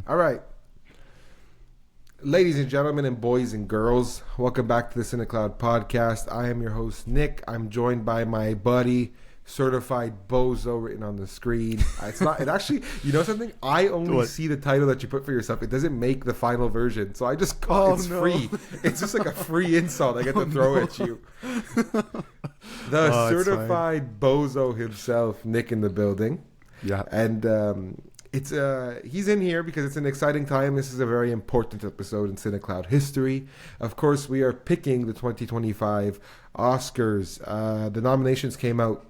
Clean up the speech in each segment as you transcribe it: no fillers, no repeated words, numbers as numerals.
All right. Ladies and gentlemen and boys and girls, welcome back to the CineClwd Podcast. I am your host, Nick. I'm joined by my buddy, certified bozo, written on the screen. It's not, it actually, you know something? I only see the title that you put for yourself. It doesn't make the final version. So I just call it free. It's just like a free insult I get to throw at you. The certified bozo himself, Nick in the building. Yeah. And he's in here because it's an exciting time. This is a very important episode in CineClwd history. Of course, we are picking the 2025 Oscars. The nominations came out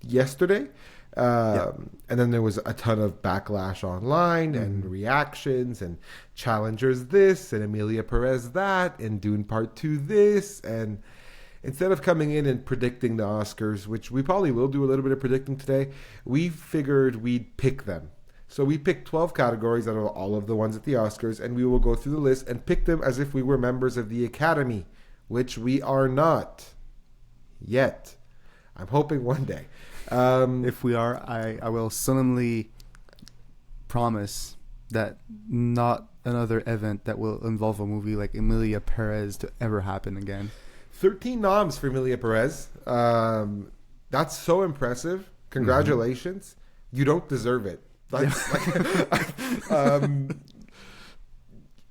yesterday. And then there was a ton of backlash online and reactions and challengers this and Emilia Perez that and Dune Part 2 this. And instead of coming in and predicting the Oscars, which we probably will do a little bit of predicting today, we figured we'd pick them. So we picked 12 categories out of all of the ones at the Oscars, and we will go through the list and pick them as if we were members of the Academy, which we are not yet. I'm hoping one day. If we are, I will solemnly promise that not another event that will involve a movie like Emilia Perez to ever happen again. 13 noms for Emilia Perez. That's so impressive. Congratulations. You don't deserve it.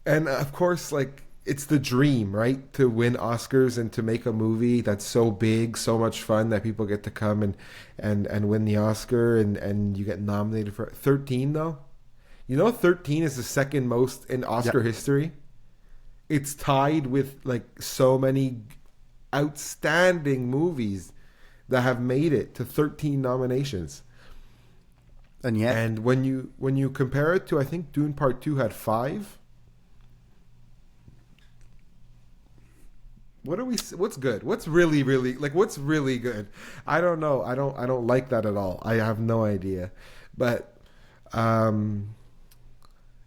And of course, like, it's the dream, right? To win Oscars and to make a movie that's so big, so much fun that people get to come and win the Oscar and you get nominated for 13 though. You know, 13 is the second most in Oscar history. It's tied with like so many outstanding movies that have made it to 13 nominations. And when you compare it to, I think Dune Part 2 had 5. What's good? What's really what's really good? I don't know. I don't like that at all. I have no idea. But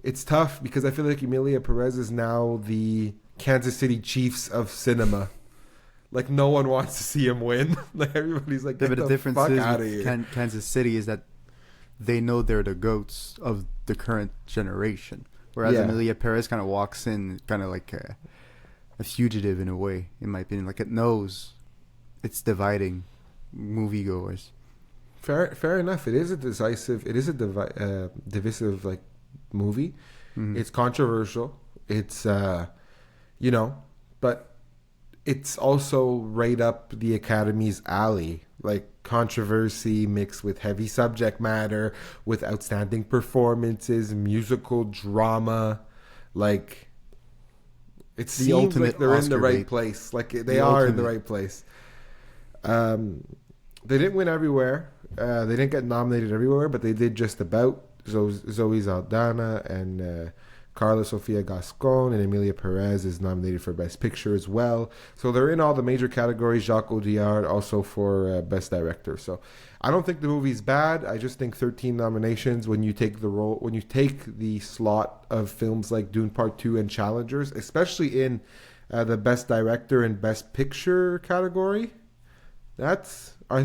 it's tough because I feel like Emilia Perez is now the Kansas City Chiefs of cinema. Like, no one wants to see him win. Like, everybody's like, get the difference fuck out of here. Kansas City is that they know they're the GOATs of the current generation. Whereas Emilia Perez kind of walks in kind of like a fugitive in a way, in my opinion. Like, it knows it's dividing moviegoers. Fair enough. It is a divisive like movie. It's controversial. It's but it's also right up the Academy's alley. Like, controversy mixed with heavy subject matter, with outstanding performances, musical drama. Like, it seems like they're in the right place. Like, they are in the right place. They didn't win everywhere. They didn't get nominated everywhere, but they did just about. Zoe Saldana and Carla Sofia Gascon and Emilia Perez is nominated for Best Picture as well. So they're in all the major categories. Jacques Audiard also for Best Director. So I don't think the movie's bad. I just think 13 nominations when you take the slot of films like Dune Part 2 and Challengers, especially in the Best Director and Best Picture category, it's a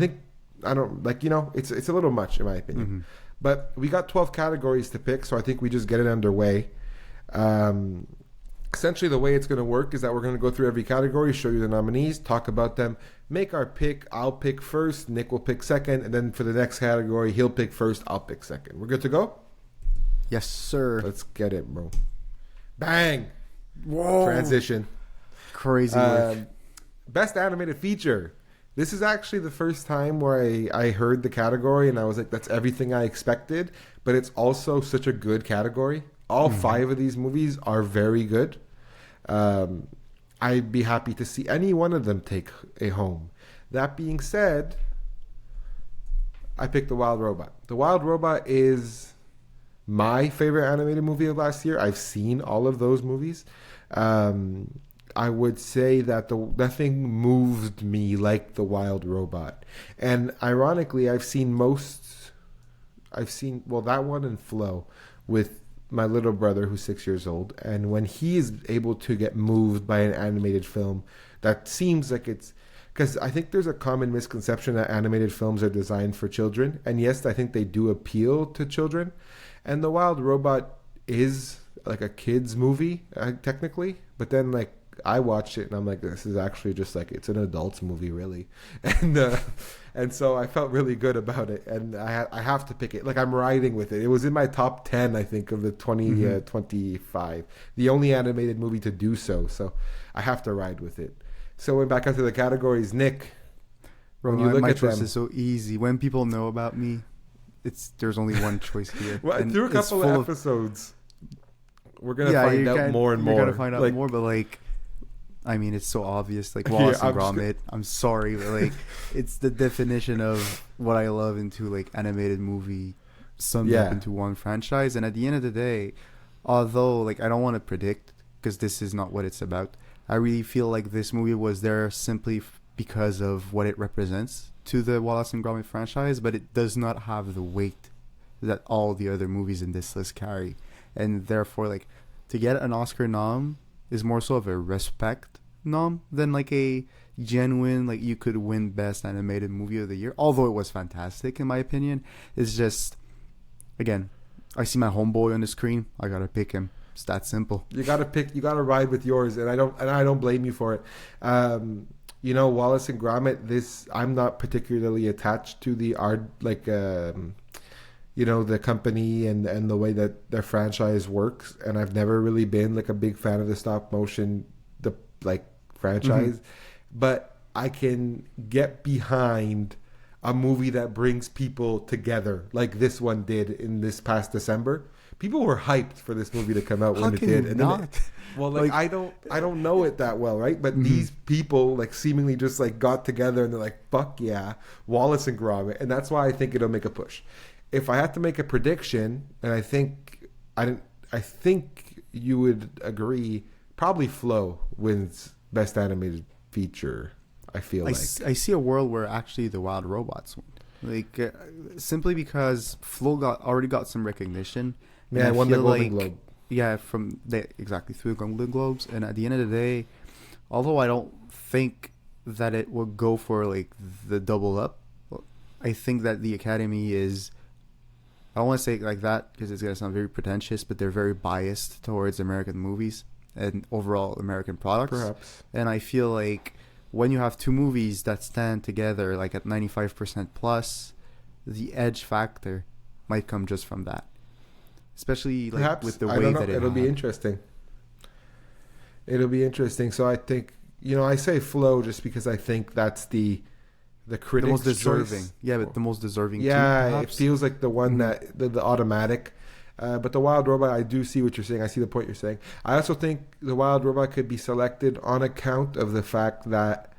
little much in my opinion. But we got 12 categories to pick, so I think we just get it underway. Essentially the way it's going to work is that we're going to go through every category, show you the nominees, talk about them, make our pick. I'll pick first, Nick will pick second, and then for the next category, he'll pick first, I'll pick second. We're good to go? Yes, sir. Let's get it, bro. Bang! Whoa! Transition. Crazy work. Best animated feature. This is actually the first time where I heard the category and I was like, that's everything I expected, but it's also such a good category. All 5 of these movies are very good. I'd be happy to see any one of them take a home. That being said, I picked The Wild Robot. The Wild Robot is my favorite animated movie of last year. I've seen all of those movies. I would say that nothing moved me like The Wild Robot. And ironically, I've seen that one and Flow with my little brother who's 6 years old. And when he is able to get moved by an animated film that seems like it's... Because I think there's a common misconception that animated films are designed for children. And yes, I think they do appeal to children. And The Wild Robot is like a kids movie technically, but then like I watched it and I'm like, this is actually just like it's an adults movie really, and so I felt really good about it, and I have to pick it. Like I'm riding with it. It was in my top 10, I think, of the 2025. The only animated movie to do so. So I have to ride with it. So went back into the categories. Nick, Bro, when you look my at choice them, is so easy. When people know about me, there's only one choice here. well, and through a it's couple full of episodes, we're gonna yeah, find out more and more. You're gonna find out like, more, but like, I mean, it's so obvious. Like Yeah, Wallace and I'm Gromit. I'm sorry, but like, it's the definition of what I love into like animated movie summed Yeah. up into one franchise. And at the end of the day, although like I don't want to predict because this is not what it's about, I really feel like this movie was there simply because of what it represents to the Wallace and Gromit franchise, but it does not have the weight that all the other movies in this list carry. And therefore, like, to get an Oscar nom is more so of a respect nom than like a genuine, like, you could win Best Animated Movie of the Year. Although it was fantastic, in my opinion. It's just, again, I see my homeboy on the screen. I gotta pick him. It's that simple. You gotta pick. You gotta ride with yours, and I don't blame you for it. You know, Wallace and Gromit. This I'm not particularly attached to the art, like you know, the company and the way that their franchise works, and I've never really been like a big fan of the stop motion, the like franchise, but I can get behind a movie that brings people together, like this one did in this past December. People were hyped for this movie to come out when it did. And not? then well, like I don't know it that well, right? But these people like seemingly just like got together and they're like, "Fuck yeah, Wallace and Gromit," and that's why I think it'll make a push. If I had to make a prediction, and I think you would agree, probably Flow wins Best Animated Feature. I feel like I see a world where actually the Wild Robots win, like simply because Flow already got some recognition. Yeah, I won the Golden Globe. Yeah, from exactly 3 Golden Globes, and at the end of the day, although I don't think that it would go for like the double up, I think that the Academy is. I don't want to say it like that because it's gonna sound very pretentious, but they're very biased towards American movies and overall American products. Perhaps. And I feel like when you have two movies that stand together, like at 95% plus, the edge factor might come just from that. Especially like Perhaps, with the I way don't know. that It'll be interesting. It'll be interesting. So I think, you know, I say Flow just because I think that's the critics' most deserving. choice. Yeah, but the most deserving. Yeah, too, it feels like the one that the automatic. But the Wild Robot, I do see what you're saying. I see the point you're saying. I also think the Wild Robot could be selected on account of the fact that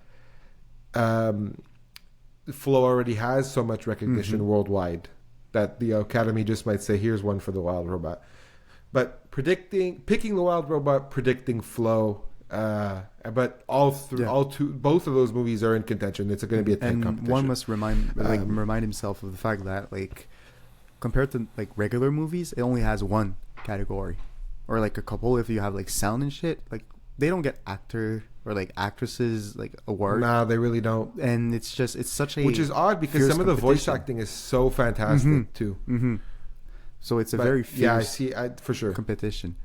Flow already has so much recognition worldwide that the Academy just might say, "Here's one for the Wild Robot." But picking the Wild Robot, predicting Flow, but both of those movies are in contention. It's going to be a 10 competition. One must remind himself of the fact that like compared to like regular movies, it only has one category, or like a couple. If you have like sound and shit, like they don't get actor or like actresses like award. Nah, they really don't. And it's such a which is odd because some of the voice acting is so fantastic too. So it's a very fierce I see for sure competition.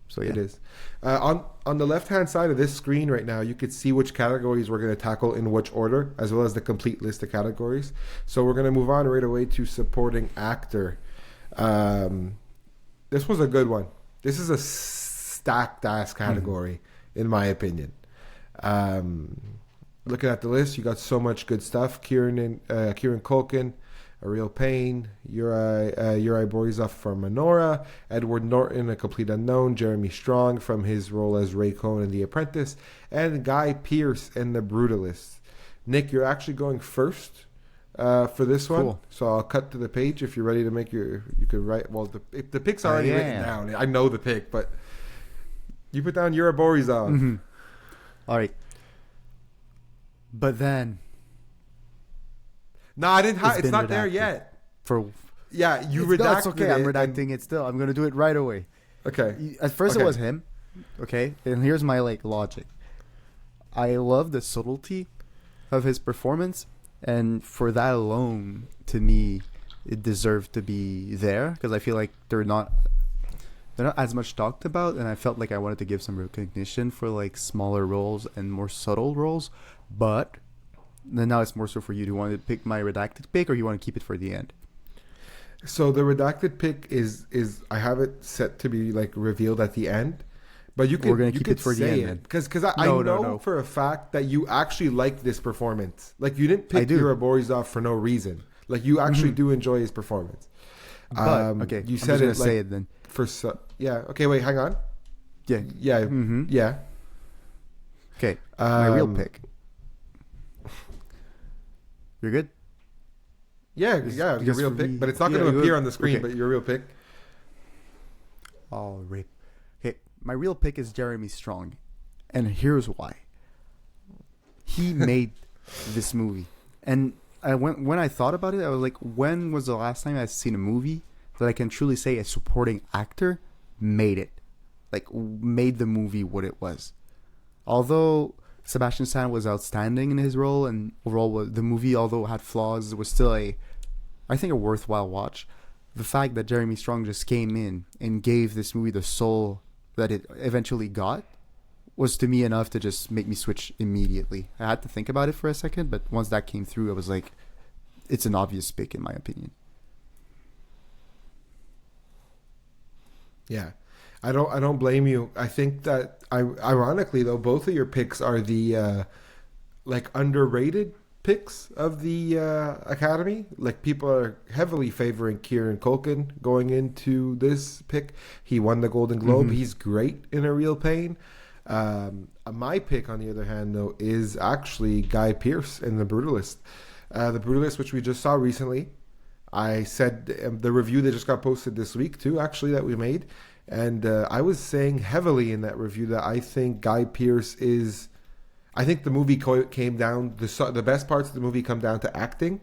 So yeah. It is. On the left hand side of this screen right now, you could see which categories we're going to tackle in which order, as well as the complete list of categories. So we're going to move on right away to supporting actor. This was a good one. This is a stacked ass category, in my opinion. Looking at the list, you got so much good stuff. Kieran Culkin, A Real Pain, Uri Borisov from Anora, Edward Norton, A Complete Unknown, Jeremy Strong from his role as Ray Cohn in The Apprentice, and Guy Pearce in The Brutalist. Nick, you're actually going first for this one. Cool. So I'll cut to the page if you're ready to make you could write. Well, if the pick's already written down. I know the pick, but you put down Uri Borisov. All right. But then. No, I didn't. It's not there yet. You redacted it's okay. it. I'm redacting it still. I'm gonna do it right away. Okay. At first, Okay. it was him. Okay, and here's my like logic. I love the subtlety of his performance, and for that alone, to me, it deserved to be there because I feel like they're not they're not as much talked about, and I felt like I wanted to give some recognition for like smaller roles and more subtle roles. But then now it's more so for you. Do you want to pick my redacted pick, or you want to keep it for the end? So the redacted pick is I have it set to be like revealed at the end, but We're gonna keep it for the end because I know for a fact that you actually like this performance. Like you didn't pick Yura Borisov for no reason. Like you actually do enjoy his performance. But okay, you said it. Like, say it then. Yeah. Okay. Wait. Hang on. Yeah. Yeah. Yeah. Okay. My real pick. You're good. Yeah, your real pick, but it's not going to appear on the screen. Okay. But your real pick. All right. Okay, my real pick is Jeremy Strong, and here's why. He made this movie, and when I thought about it, I was like, when was the last time I've seen a movie that I can truly say a supporting actor made it, like made the movie what it was? Although Sebastian Stan was outstanding in his role, and overall the movie, although it had flaws, was still I think a worthwhile watch. The fact that Jeremy Strong just came in and gave this movie the soul that it eventually got was to me enough to just make me switch immediately. I had to think about it for a second, but once that came through, I was like, it's an obvious pick in my opinion. Yeah. I don't blame you. I think that ironically though, both of your picks are the like underrated picks of the Academy. Like people are heavily favoring Kieran Culkin going into this pick. He won the Golden Globe. He's great in A Real Pain. My pick, on the other hand, though, is actually Guy Pearce in The Brutalist. The Brutalist, which we just saw recently. I said the review that just got posted this week too, actually, that we made. And I was saying heavily in that review that I think Guy Pearce is... I think the movie came down... The best parts of the movie come down to acting.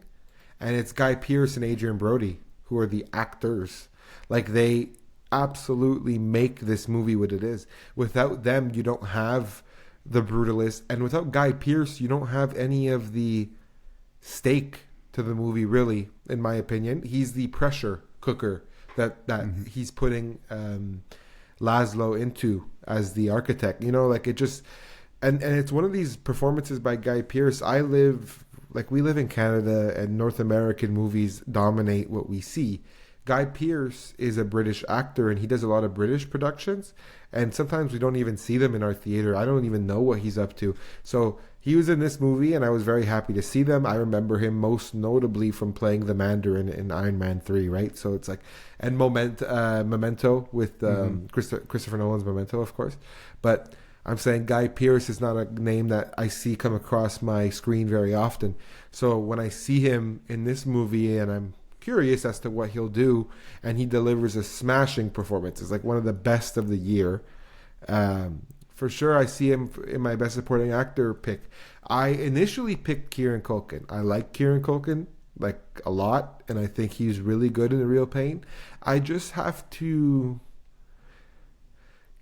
And it's Guy Pearce and Adrian Brody who are the actors. Like, they absolutely make this movie what it is. Without them, you don't have The Brutalist. And without Guy Pearce, you don't have any of the stake to the movie, really, in my opinion. He's the pressure cooker that he's putting Laszlo into as the architect. You know, like it just... And it's one of these performances by Guy Pearce. We live in Canada, and North American movies dominate what we see. Guy Pearce is a British actor, and he does a lot of British productions. And sometimes we don't even see them in our theater. I don't even know what he's up to. So he was in this movie, and I was very happy to see them. I remember him most notably from playing the Mandarin in Iron Man 3, right? So it's like... And Memento with Christopher Nolan's Memento, of course. But... I'm saying Guy Pearce is not a name that I see come across my screen very often. So when I see him in this movie, and I'm curious as to what he'll do, and he delivers a smashing performance. It's like one of the best of the year. For sure, I see him in my best supporting actor pick. I initially picked Kieran Culkin. I like Kieran Culkin like a lot, and I think he's really good in The Real Pain. I just have to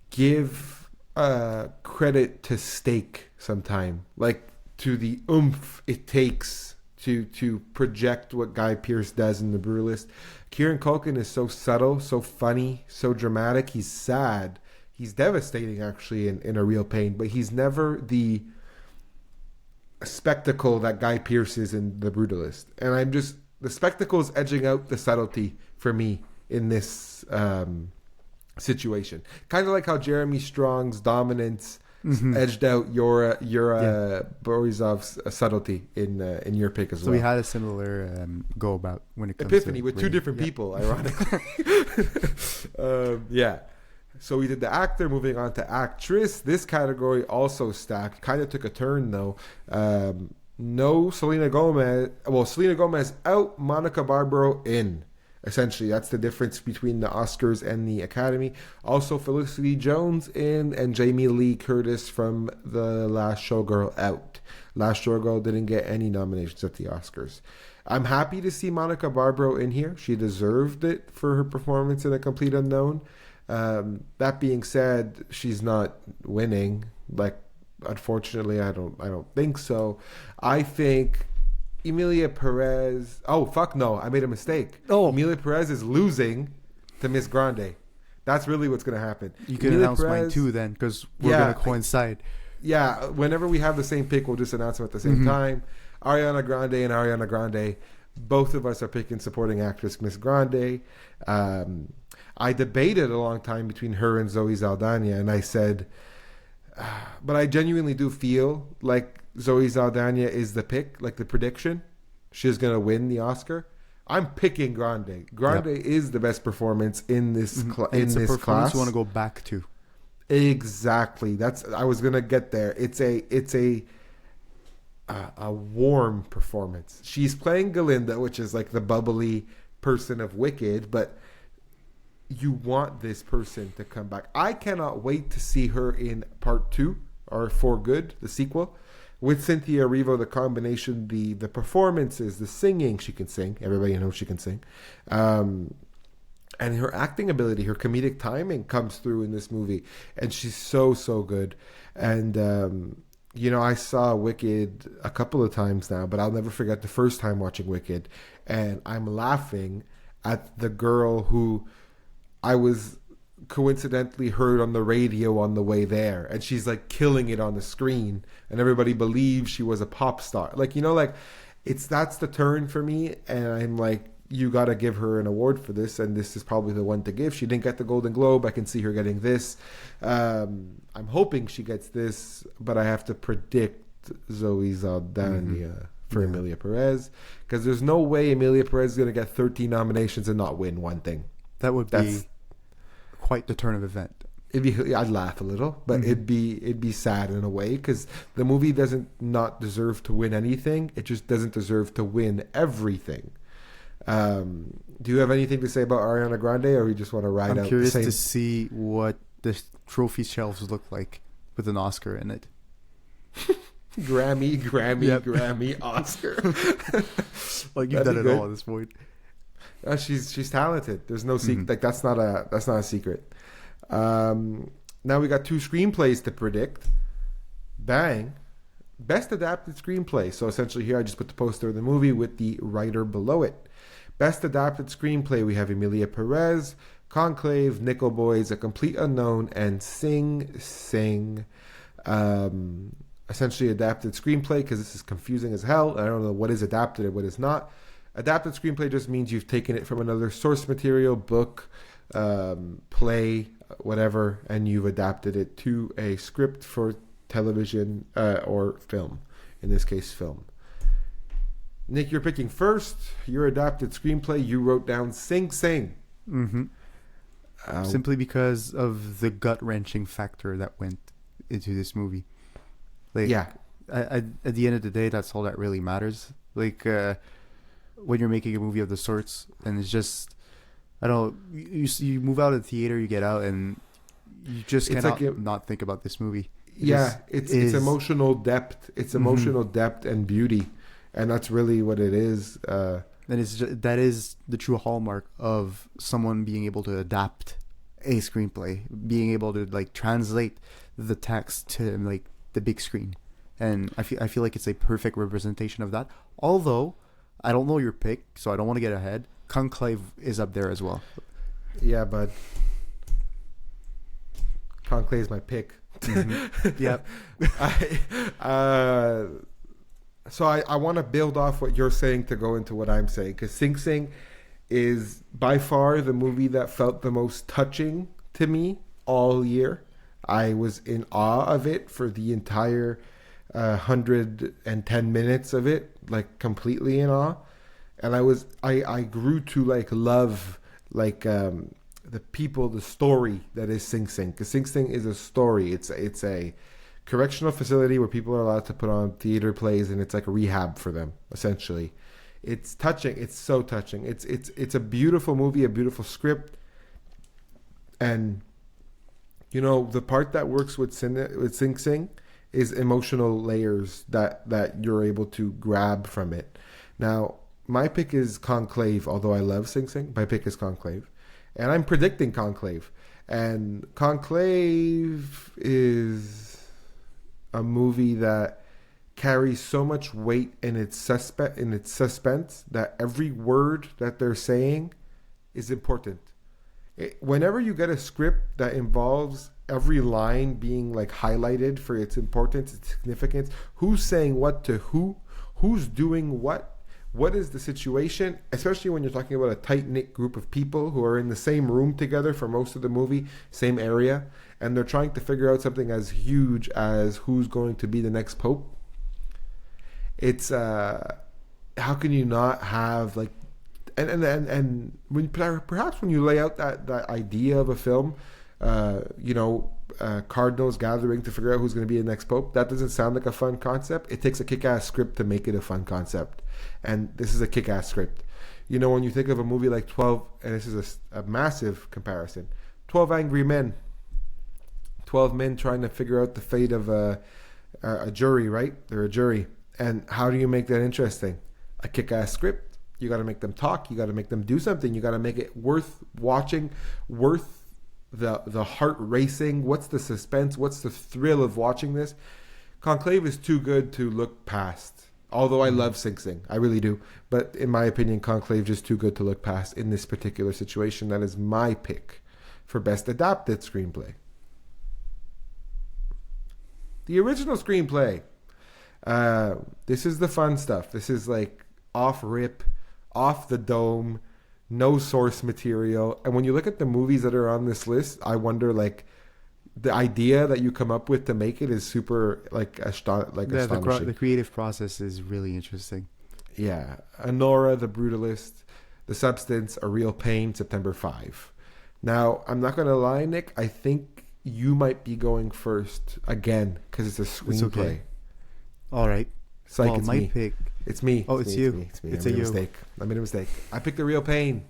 give... credit to stake sometime, like to the oomph it takes to project what Guy Pearce does in The Brutalist. Kieran Culkin is so subtle, so funny, so dramatic. He's sad. He's devastating, actually, in A Real Pain, but he's never the spectacle that Guy Pearce is in The Brutalist. And the spectacle is edging out the subtlety for me in this situation. Kind of like how Jeremy Strong's dominance edged out your Borisov's subtlety in your pick as well. So we had a similar go about when it comes Epiphany to with two different people, ironically. Yeah. So we did the actor, moving on to actress. This category also stacked. Kind of took a turn though. No Selena Gomez. Well, Selena Gomez out, Monica Barbaro in. Essentially, that's the difference between the Oscars and the Academy. Also, Felicity Jones in, and Jamie Lee Curtis from The Last Showgirl out. Last Showgirl didn't get any nominations at the Oscars. I'm happy to see Monica Barbaro in here. She deserved it for her performance in A Complete Unknown. That being said, she's not winning. Like, unfortunately, I don't think so. I think Emilia Perez... Oh, fuck no. I made a mistake. Emilia Perez is losing to Miss Grande. That's really what's going to happen. You can announce mine too then, because we're going to coincide. Yeah, whenever we have the same pick, we'll just announce them at the same time. Ariana Grande and Ariana Grande, both of us are picking supporting actress Miss Grande. I debated a long time between her and Zoe Saldana, and I said, but I genuinely do feel like Zoe Saldana is the pick, like the prediction. She's going to win the Oscar. I'm picking Grande. Grande is the best performance in this in this class. You want to go back to. Exactly. I was gonna get there. It's a warm performance. She's playing Galinda, which is like the bubbly person of Wicked, but you want this person to come back. I cannot wait to see her in part 2 or For Good, the sequel, with Cynthia Erivo. The combination, the performances, the singing. She can sing. Everybody knows she can sing. And her acting ability, her comedic timing comes through in this movie. And she's so good. And, I saw Wicked a couple of times now, but I'll never forget the first time watching Wicked. And I'm laughing at the girl who I was coincidentally heard on the radio on the way there. And she's like killing it on the screen. And everybody believes she was a pop star. That's the turn for me. And I'm like, you got to give her an award for this, and this is probably the one to give. She didn't get the Golden Globe. I can see her getting this. I'm hoping she gets this, but I have to predict Zoe Saldana for Emilia Perez, because there's no way Emilia Perez is going to get 13 nominations and not win one thing. That would be quite the turn of event. I'd laugh a little, but it'd be sad in a way, because the movie doesn't not deserve to win anything. It just doesn't deserve to win everything. Do you have anything to say about Ariana Grande, or you just want to ride out? I'm curious to see what the trophy shelves look like with an Oscar in it. Grammy, Oscar. Like, you've done it all at this point. She's talented. There's no secret. Like, that's not a secret. Now we got 2 screenplays to predict. Bang. Best adapted screenplay. So essentially here I just put the poster of the movie with the writer below it. Best adapted screenplay, we have Emilia Perez, Conclave, Nickel Boys, A Complete Unknown, and Sing Sing. Essentially adapted screenplay, because this is confusing as hell. I don't know what is adapted and what is not. Adapted screenplay just means you've taken it from another source material, book, play, whatever, and you've adapted it to a script for television or film. In this case, film. Nick, you're picking first. Your adapted screenplay, you wrote down Sing Sing. Simply because of the gut-wrenching factor that went into this movie. Like, at the end of the day, that's all that really matters. Like, when you're making a movie of the sorts, and it's just, I don't know, you move out of the theater, you get out, and you just cannot not think about this movie. It's emotional depth. It's emotional depth and beauty. And that's really what it is. That is the true hallmark of someone being able to adapt a screenplay, being able to like translate the text to like the big screen, and I feel like it's a perfect representation of that. Although I don't know your pick, so I don't want to get ahead. Conclave is up there as well. Yeah, but Conclave is my pick. Yep. So I want to build off what you're saying to go into what I'm saying, because Sing Sing is by far the movie that felt the most touching to me all year. I was in awe of it for the entire 110 minutes of it, like completely in awe. And I grew to like love like the people, the story that is Sing Sing, because Sing Sing is a story. It's a correctional facility where people are allowed to put on theater plays, and it's like a rehab for them, essentially. It's touching. It's so touching. It's a beautiful movie, a beautiful script, and the part that works with Sing Sing is emotional layers that you're able to grab from it. Now, my pick is Conclave, although I love Sing Sing. My pick is Conclave, and I'm predicting Conclave, and Conclave is a movie that carries so much weight in its suspense that every word that they're saying is important. Whenever you get a script that involves every line being like highlighted for its importance, its significance, who's saying what to who's doing what is the situation, especially when you're talking about a tight-knit group of people who are in the same room together for most of the movie, same area, and they're trying to figure out something as huge as who's going to be the next pope. It's how can you not have like and when perhaps when you lay out that idea of a film, cardinals gathering to figure out who's going to be the next pope, that doesn't sound like a fun concept. It takes a kick-ass script to make it a fun concept, and this is a kick-ass script. When you think of a movie like 12, and this is a massive comparison, 12 Angry Men, 12 men trying to figure out the fate of a jury, right? They're a jury. And how do you make that interesting? A kick-ass script. You got to make them talk. You got to make them do something. You got to make it worth watching, worth the heart racing. What's the suspense? What's the thrill of watching this? Conclave is too good to look past. Although I love Sing Sing. I really do. But in my opinion, Conclave is just too good to look past in this particular situation. That is my pick for Best Adapted Screenplay. The original screenplay. This is the fun stuff. This is like off rip, off the dome, no source material. And when you look at the movies that are on this list, I wonder like the idea that you come up with to make it is super astonishing. The creative process is really interesting. Yeah. Anora, The Brutalist, The Substance, A Real Pain, September 5. Now, I'm not going to lie, Nick. I think you might be going first again because it's a screenplay. It's okay. All right. Psych, well, it's my me. Pick. It's me. Oh, it's you. It's me. I made a mistake. I picked The Real Pain.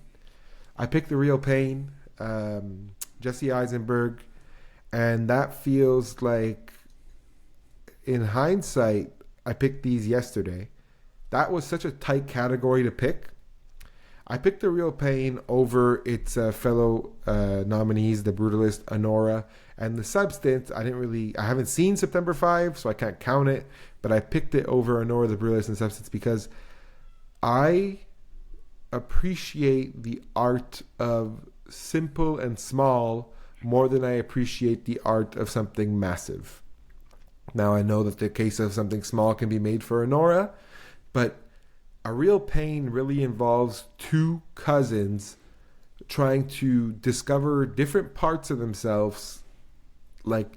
Jesse Eisenberg. And that feels like, in hindsight, I picked these yesterday. That was such a tight category to pick. I picked The Real Pain over its fellow nominees, The Brutalist, Anora, and The Substance. I haven't seen September 5, so I can't count it, but I picked it over Anora, The Brutalist, and Substance because I appreciate the art of simple and small more than I appreciate the art of something massive. Now, I know that the case of something small can be made for Anora, but A Real Pain really involves two cousins trying to discover different parts of themselves, like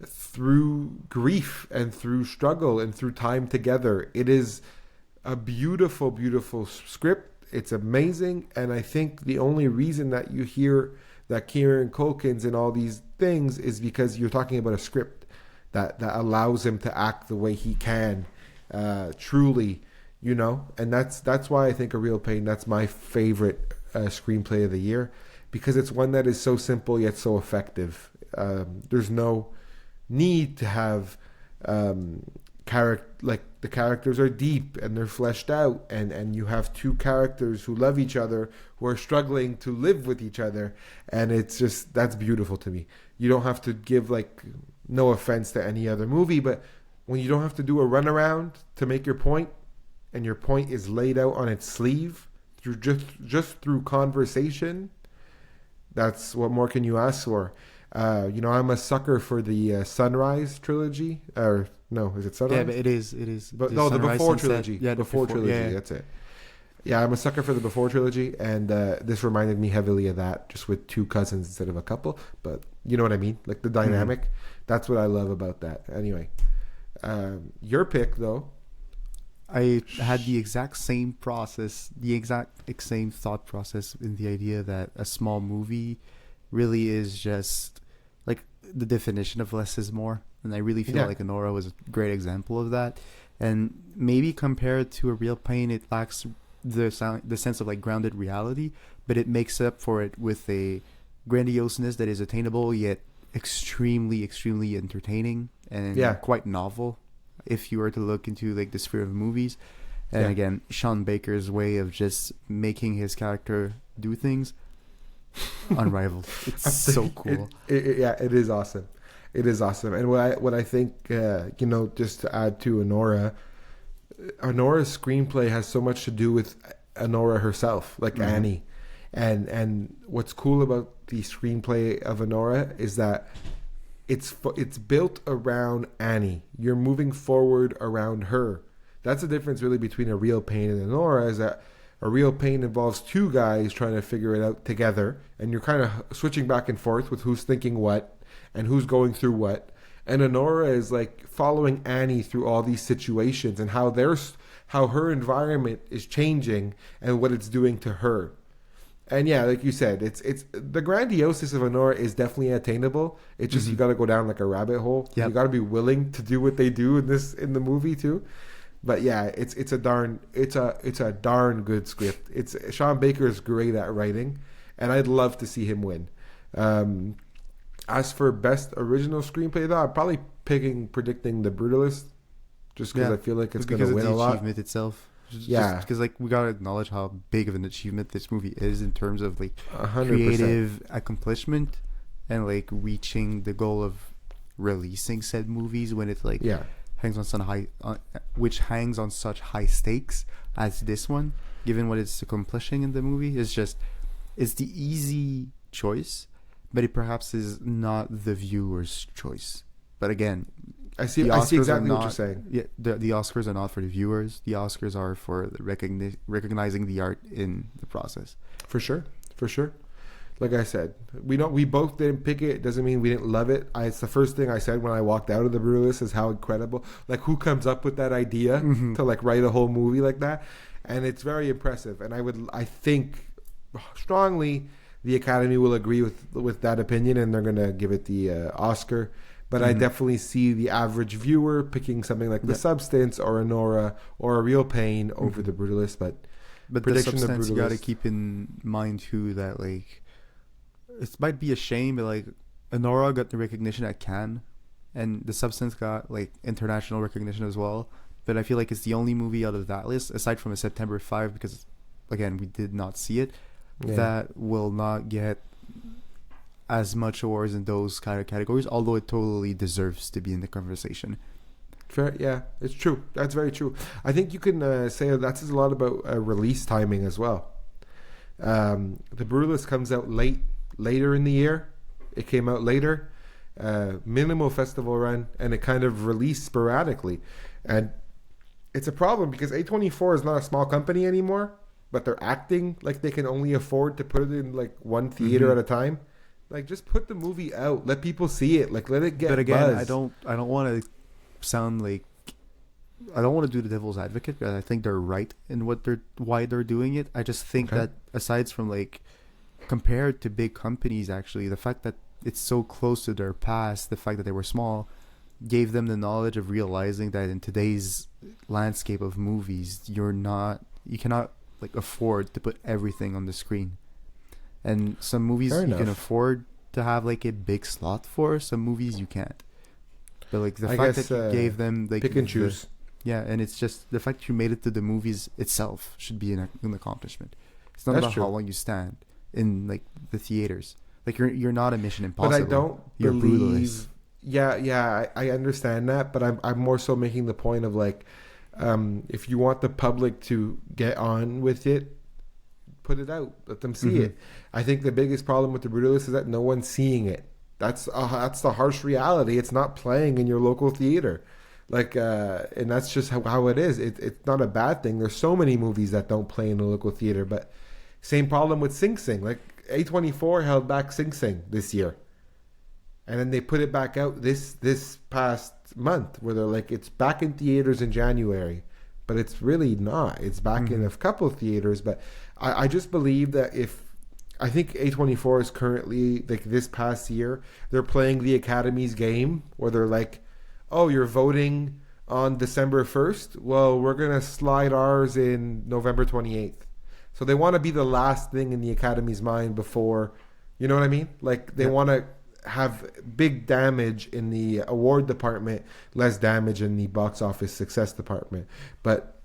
through grief and through struggle and through time together. It is a beautiful, beautiful script. It's amazing. And I think the only reason that you hear that Kieran Culkin's in all these things is because you're talking about a script that allows him to act the way he can, truly, and that's why I think A Real Pain, that's my favorite screenplay of the year, because it's one that is so simple yet so effective. There's no need to have the characters are deep and they're fleshed out, and you have two characters who love each other, who are struggling to live with each other, and it's just, that's beautiful to me. You don't have to give, no offense to any other movie, but when you don't have to do a runaround to make your point, and your point is laid out on its sleeve through just through conversation, that's what more can you ask for? I'm a sucker for the Sunrise trilogy, or no, is it Sunrise? Yeah, but it is. But no, the Before trilogy. Yeah, Before trilogy. Yeah. That's it. Yeah, I'm a sucker for the Before trilogy, and this reminded me heavily of that, just with two cousins instead of a couple. But you know what I mean, like the dynamic. Mm-hmm. That's what I love about that. Anyway, your pick though. I had the exact same process, the exact same thought process in the idea that a small movie really is just like the definition of less is more. And I really feel like Anora was a great example of that. And maybe compared to A Real Pain, it lacks the sense of grounded reality, but it makes up for it with a grandioseness that is attainable yet extremely, extremely entertaining and quite novel. If you were to look into the sphere of movies, and again, Sean Baker's way of just making his character do things, unrivaled. It's so cool. It is awesome. It is awesome. And what I think, just to add to Anora's screenplay has so much to do with Anora herself, Annie, And what's cool about the screenplay of Anora is that it's built around Annie. You're moving forward around her. That's the difference really between A Real Pain and Anora, is that A Real Pain involves two guys trying to figure it out together, and you're kind of switching back and forth with who's thinking what and who's going through what. And Anora is like following Annie through all these situations and how her environment is changing and what it's doing to her. And yeah, like you said, it's the grandioseness of Anora is definitely attainable. It's just you got to go down like a rabbit hole. Yep. You got to be willing to do what they do in the movie too. But yeah, it's a darn good script. Sean Baker is great at writing, and I'd love to see him win. As for best original screenplay, though, I'm probably predicting The Brutalist, just because I feel like it's going to win a lot. Because of the achievement itself. Just because like we gotta acknowledge how big of an achievement this movie is in terms of like 100%. Creative accomplishment and like reaching the goal of releasing said movies when it's like hangs on such high stakes as this one, given what it's accomplishing in the movie. It's the easy choice, but it perhaps is not the viewer's choice. But again, I see exactly what you're saying. Yeah, the Oscars are not for the viewers. The Oscars are for recognizing the art in the process. For sure. Like I said, we both didn't pick it. It doesn't mean we didn't love it. It's the first thing I said when I walked out of The Brutalist is how incredible. Like, who comes up with that idea to like write a whole movie like that? And it's very impressive. And I think strongly the Academy will agree with that opinion, and they're gonna give it the Oscar. But I definitely see the average viewer picking something like The Substance or Anora or A Real Pain over The Brutalist. But The Substance, you got to keep in mind too that like it might be a shame, but like Anora got the recognition at Cannes, and The Substance got like international recognition as well. But I feel like it's the only movie out of that list, aside from a September 5, because again we did not see it, that will not get as much awards in those kind of categories, although it totally deserves to be in the conversation. Fair, yeah, it's true. That's very true. I think you can say that says a lot about release timing as well. The Brutalist comes out later in the year. It came out later, minimal festival run, and it kind of released sporadically. And it's a problem because A24 is not a small company anymore, but they're acting like they can only afford to put it in like one theater at a time. Like, just put the movie out, let people see it, like let it get. But again, buzz. I don't want to sound like I don't want to do the devil's advocate, because I think they're right in why they're doing it. I just think that aside from like compared to big companies, actually the fact that it's so close to their past, the fact that they were small, gave them the knowledge of realizing that in today's landscape of movies, you cannot like afford to put everything on the screen. And some movies you can afford to have like a big slot for. Some movies you can't. But like the fact that you gave them like pick and choose. And it's just the fact that you made it to the movies itself should be an accomplishment. It's not about how long you stand in like the theaters. Like you're not a Mission Impossible. But I don't believe. Yeah, I understand that, but I'm more so making the point of like, if you want the public to get on with it, put it out, let them see it. I think the biggest problem with The Brutalist is that no one's seeing it. That's the harsh reality. It's not playing in your local theater, like, and that's just how it is. It's not a bad thing. There's so many movies that don't play in the local theater, but same problem with Sing Sing. Like A24 held back Sing Sing this year, and then they put it back out this past month, where they're like, it's back in theaters in January. But it's really not. It's back in a couple of theaters. But I just believe that I think A24 is currently, like this past year, they're playing the Academy's game where they're like, oh, you're voting on December 1st? Well, we're going to slide ours in November 28th. So they want to be the last thing in the Academy's mind before, you know what I mean? Like they want to have big damage in the award department, less damage in the box office success department. But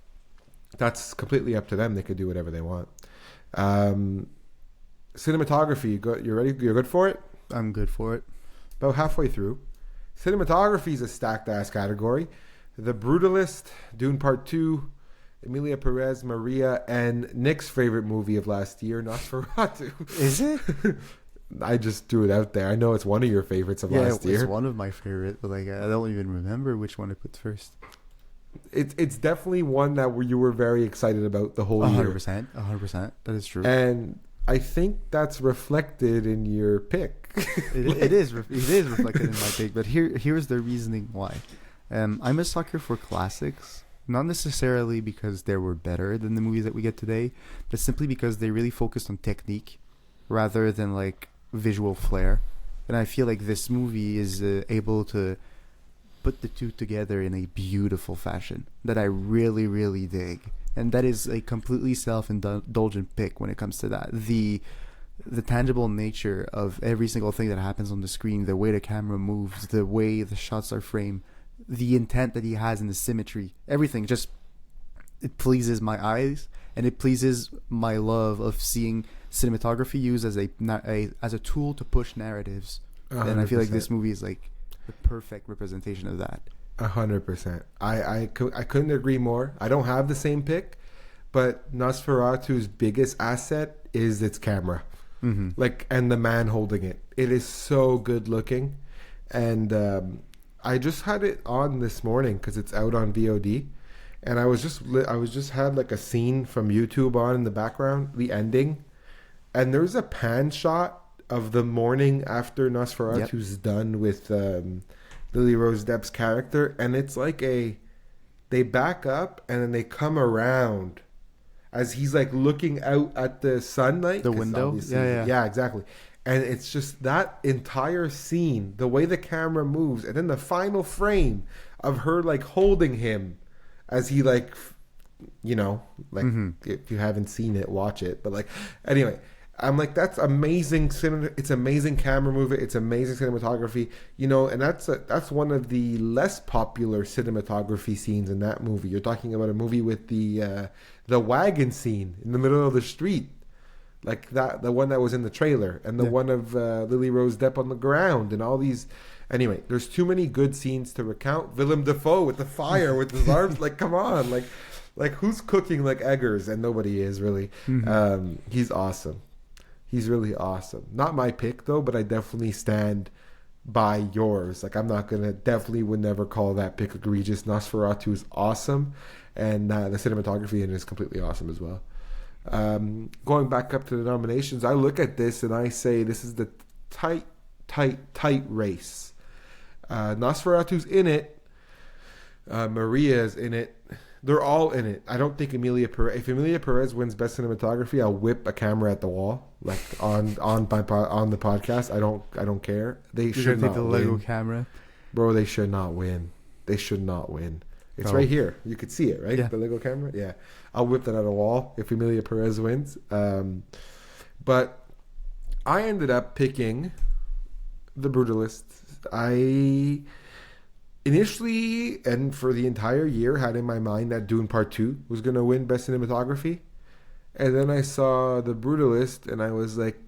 that's completely up to them. They could do whatever they want. Cinematography, you ready? You're good for it? I'm good for it. About halfway through. Cinematography is a stacked ass category. The Brutalist, Dune Part 2, Emilia Perez, Maria, and Nick's favorite movie of last year, Nosferatu. Is it? I just threw it out there. I know it's one of your favorites of last year. It's one of my favorite, but like I don't even remember which one I put first. It's definitely one that you were very excited about the whole year. 100%. That is true. And I think that's reflected in your pick. It is reflected in my pick, but here's the reasoning why. I'm a sucker for classics, not necessarily because they were better than the movies that we get today, but simply because they really focused on technique rather than like visual flair. And I feel like this movie is able to put the two together in a beautiful fashion that I really, really dig. And that is a completely self-indulgent pick when it comes to that. The tangible nature of every single thing that happens on the screen, the way the camera moves, the way the shots are framed, the intent that he has in the symmetry, everything just, it pleases my eyes, and it pleases my love of seeing cinematography used as a tool to push narratives. 100%. And I feel like this movie is like the perfect representation of that. 100%. I couldn't agree more. I don't have the same pick, but Nosferatu's biggest asset is its camera. Mm-hmm. Like, and the man holding it. It is so good looking. And I just had it on this morning because it's out on VOD. And I was just had like a scene from YouTube on in the background, the ending. And there's a pan shot of the morning after Nosferatu's done with Lily Rose Depp's character, and it's like they back up and then they come around as he's like looking out at the sunlight, the window. Yeah, exactly. And it's just that entire scene, the way the camera moves, and then the final frame of her like holding him as he like, you know, like if you haven't seen it, watch it. But like, anyway. I'm like, that's amazing. It's amazing camera movement. It's amazing cinematography, you know, and that's one of the less popular cinematography scenes in that movie. You're talking about a movie with the wagon scene in the middle of the street, like that, the one that was in the trailer, and the one of Lily Rose Depp on the ground, and all these. Anyway, there's too many good scenes to recount. Willem Dafoe with the fire with his arms, like, come on, like who's cooking like Eggers? And nobody is really. He's awesome. He's really awesome. Not my pick, though, but I definitely stand by yours. Like, definitely would never call that pick egregious. Nosferatu is awesome, and the cinematography in it is completely awesome as well. Going back up to the nominations, I look at this and I say this is the tight race. Nosferatu's in it. Maria's in it. They're all in it. I don't think Emilia Perez. If Emilia Perez wins Best Cinematography, I'll whip a camera at the wall, like on the podcast. I don't care. They should not the win. Lego camera, bro. They should not win. They should not win. It's right here. You could see it, right? Yeah. The Lego camera. Yeah, I'll whip that at a wall if Emilia Perez wins. But I ended up picking The Brutalist. I initially, and for the entire year, had in my mind that Dune Part 2 was going to win Best Cinematography. And then I saw The Brutalist, and I was like,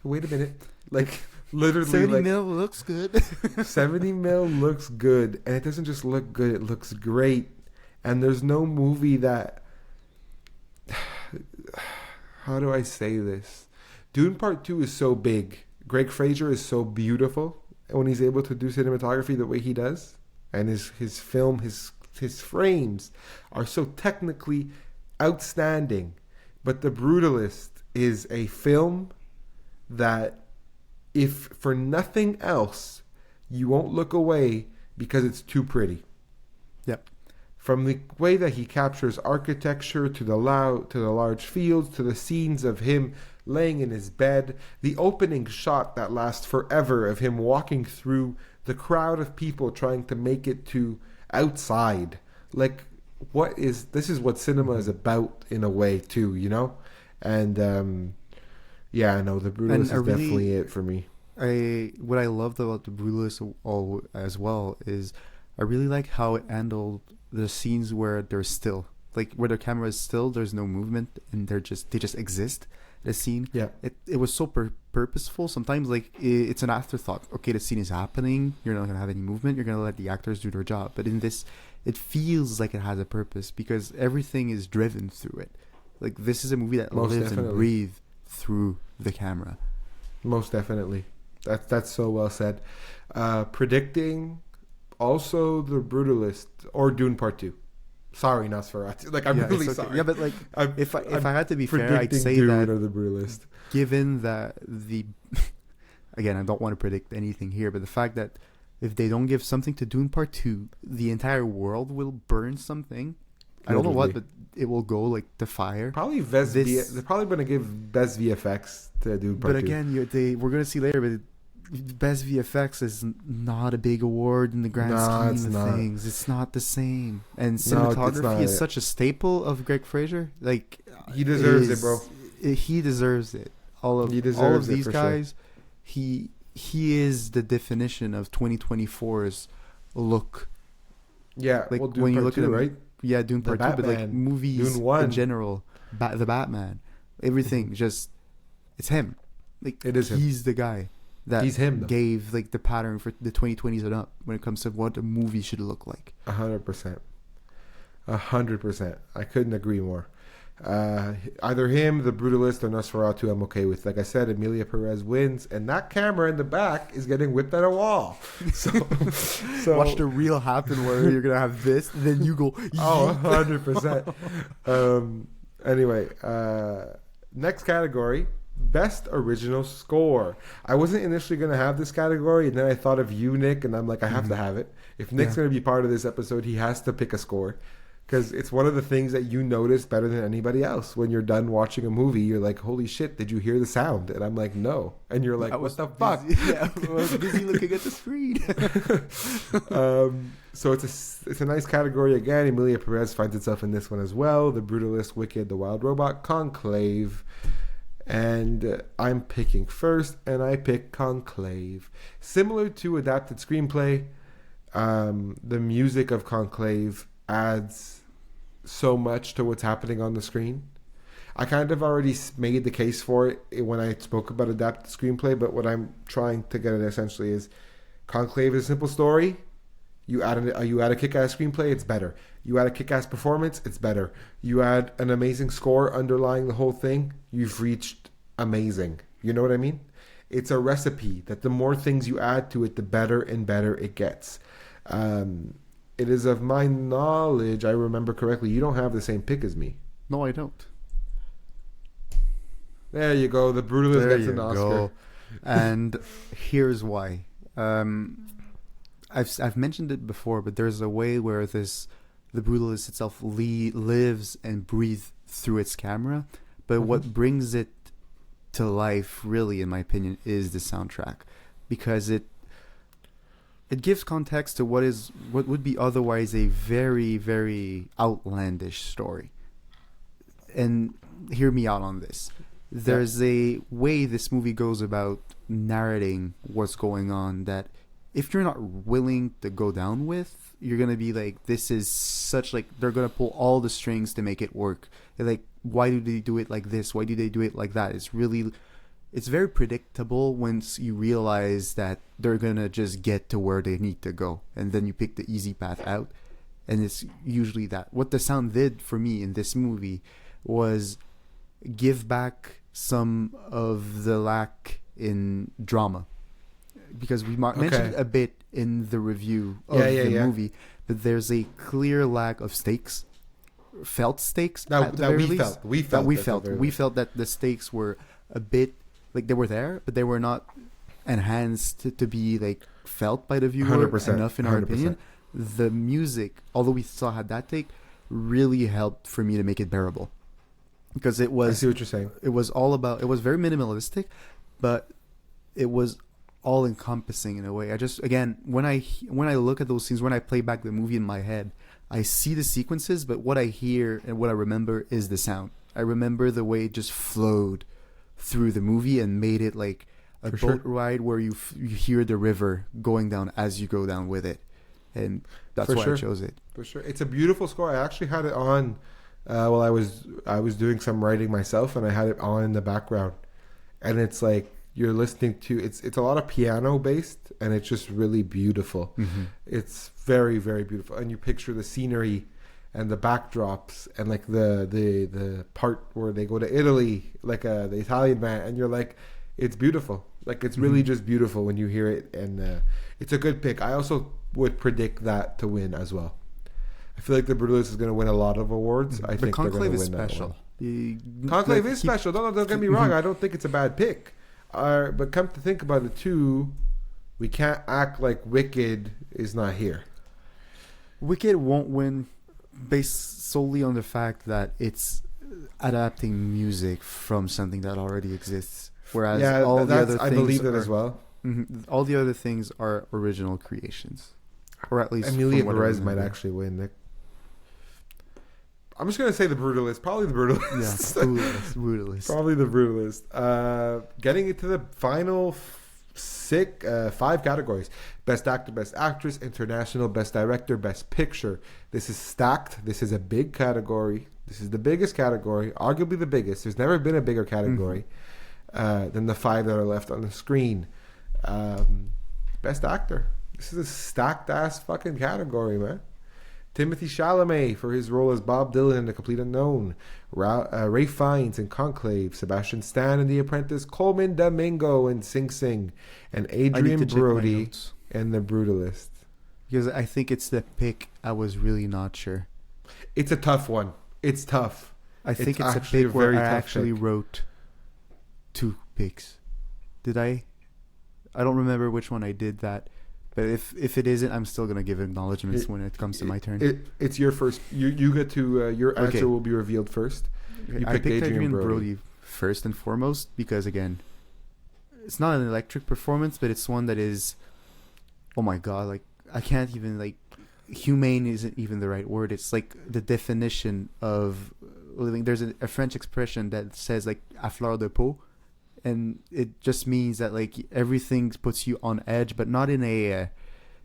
wait a minute. Like, literally, 70 mil looks good. 70 mil looks good. And it doesn't just look good, it looks great. And there's no movie that... How do I say this? Dune Part 2 is so big. Greg Fraser is so beautiful when he's able to do cinematography the way he does, and his film, his frames are so technically outstanding. But The Brutalist is a film that, if for nothing else, you won't look away because it's too pretty. Yep. From the way that he captures architecture to the large fields to the scenes of him laying in his bed, the opening shot that lasts forever of him walking through the crowd of people trying to make it to outside. Like, this is what cinema is about in a way too, you know? And yeah, no, The Brutalist is definitely it for me. What I loved about The Brutalist as well is I really like how it handled the scenes where they're still, like where the camera is still, there's no movement, and they just exist. The scene, yeah, it was so purposeful. Sometimes like it's an afterthought. Okay, the scene is happening. You're not gonna have any movement. You're gonna let the actors do their job. But in this, it feels like it has a purpose because everything is driven through it. Like, this is a movie that Most lives definitely. and breathes through the camera. Most definitely. That's so well said. Predicting also The Brutalist or Dune Part 2. Sorry, Nosferatu. Like, I'm really it's okay. sorry. Yeah, but like, if I had to be fair, I'd predicting say Dune that or The Brutalist. given that again, I don't want to predict anything here, but the fact that if they don't give something to Dune Part 2, the entire world will burn something. I don't know what, but it will go like to fire. Probably they're probably going to give best VFX to Dune Part 2. But again, we're going to see later, but best VFX is not a big award in the grand scheme of things. It's not the same. And cinematography is such a staple of Greg Fraser. Like, he deserves it, bro. He deserves it. All of these guys, sure. He is the definition of 2024's look. Yeah, like, well, Dune when you Part look 2, at him, right? Yeah, Dune Part 2, but like movies in general, the Batman, everything, just it's him. Like, it is him. He's the guy that gave like the pattern for the 2020s and up when it comes to what a movie should look like. 100%. 100%. I couldn't agree more. Either him, The Brutalist, or Nosferatu, I'm okay with. Like I said, Emilia Perez wins, and that camera in the back is getting whipped at a wall. So watch the reel happen where you're gonna have this, and then you go. Oh, 100%. Anyway, next category: Best Original Score. I wasn't initially gonna have this category, and then I thought of you, Nick, and I'm like, I have to have it. If Nick's gonna be part of this episode, he has to pick a score. Because it's one of the things that you notice better than anybody else. When you're done watching a movie, you're like, holy shit, did you hear the sound? And I'm like, no. And you're like, what the fuck? Yeah, I was busy looking at the screen. So it's a nice category again. Emilia Perez finds itself in this one as well. The Brutalist, Wicked, The Wild Robot, Conclave. And I'm picking first, and I pick Conclave. Similar to adapted screenplay, the music of Conclave adds so much to what's happening on the screen. I kind of already made the case for it when I spoke about adapted screenplay, but what I'm trying to get at essentially is Conclave is a simple story. You add a kick-ass screenplay, it's better. You add a kick-ass performance, it's better. You add an amazing score underlying the whole thing, you've reached amazing. You know what I mean? It's a recipe that the more things you add to it, the better and better it gets. It is of my knowledge, I remember correctly, you don't have the same pick as me. No, I don't. There you go. The Brutalist gets an Oscar. Go. And here's why. I've mentioned it before, but there's a way where the Brutalist itself lives and breathes through its camera. But what brings it to life, really, in my opinion, is the soundtrack, because it gives context to what would be otherwise a very, very outlandish story. And hear me out on this. There's a way this movie goes about narrating what's going on that if you're not willing to go down with, you're going to be like, this is such, like, they're going to pull all the strings to make it work. They're like, why do they do it like this? Why do they do it like that? It's very predictable once you realize that they're going to just get to where they need to go. And then you pick the easy path out. And it's usually that. What the sound did for me in this movie was give back some of the lack in drama. Because we mentioned a bit in the review of the movie, but there's a clear lack of stakes. Felt stakes that we felt that the stakes were a bit like they were there, but they were not enhanced to be like felt by the viewer 100%, enough, in our opinion. The music, although we still had that take, really helped for me to make it bearable, because it was. I see what you're saying. It was all about. It was very minimalistic, but it was all encompassing in a way. I just, again, when I look at those scenes, when I play back the movie in my head, I see the sequences, but what I hear and what I remember is the sound. I remember the way it just flowed through the movie and made it like a boat ride where you hear the river going down as you go down with it. And that's why I chose it. For sure. It's a beautiful score. I actually had it on while I was doing some writing myself, and I had it on in the background. And it's like you're listening to it's a lot of piano based, and it's just really beautiful. It's very, very beautiful, and you picture the scenery and the backdrops and like the part where they go to Italy, like the Italian band, and you're like, it's beautiful. Like it's really just beautiful when you hear it, and it's a good pick. I also would predict that to win as well. I feel like The Brutalist is going to win a lot of awards. I think they're going to win that one. Conclave is special. Don't get me wrong. I don't think it's a bad pick. But come to think about it too, we can't act like Wicked is not here. Wicked won't win based solely on the fact that it's adapting music from something that already exists. Whereas all the other things, I believe that as well. All the other things are original creations, or at least Amelia Perez might actually win. Nick. I'm just gonna say The Brutalist. Probably The Brutalist. Yeah, Brutalist. Probably The Brutalist. Getting into the final 5 categories: Best Actor, Best Actress, International, Best Director, Best Picture. This is stacked. This is a big category. This is the biggest category, arguably the biggest. There's never been a bigger category than the 5 that are left on the screen. Best Actor. This is a stacked ass fucking category, man. Timothy Chalamet for his role as Bob Dylan in The Complete Unknown. Ralph Fiennes in Conclave. Sebastian Stan in The Apprentice. Colman Domingo in Sing Sing. And Adrian Brody in The Brutalist. Because I think it's the pick I was really not sure. It's a tough one. It's tough. I think it's a pick where I actually wrote 2 picks. Did I? I don't remember which one I did that. But if it isn't, I'm still gonna give acknowledgments when it comes to my turn. It's your first. You get to your answer will be revealed first. You picked Adrian Brody first and foremost because again, it's not an electric performance, but it's one that is, oh my god, like I can't even like, humane isn't even the right word. It's like the definition of living. There's a French expression that says like à fleur de peau. And it just means that like everything puts you on edge, but not in a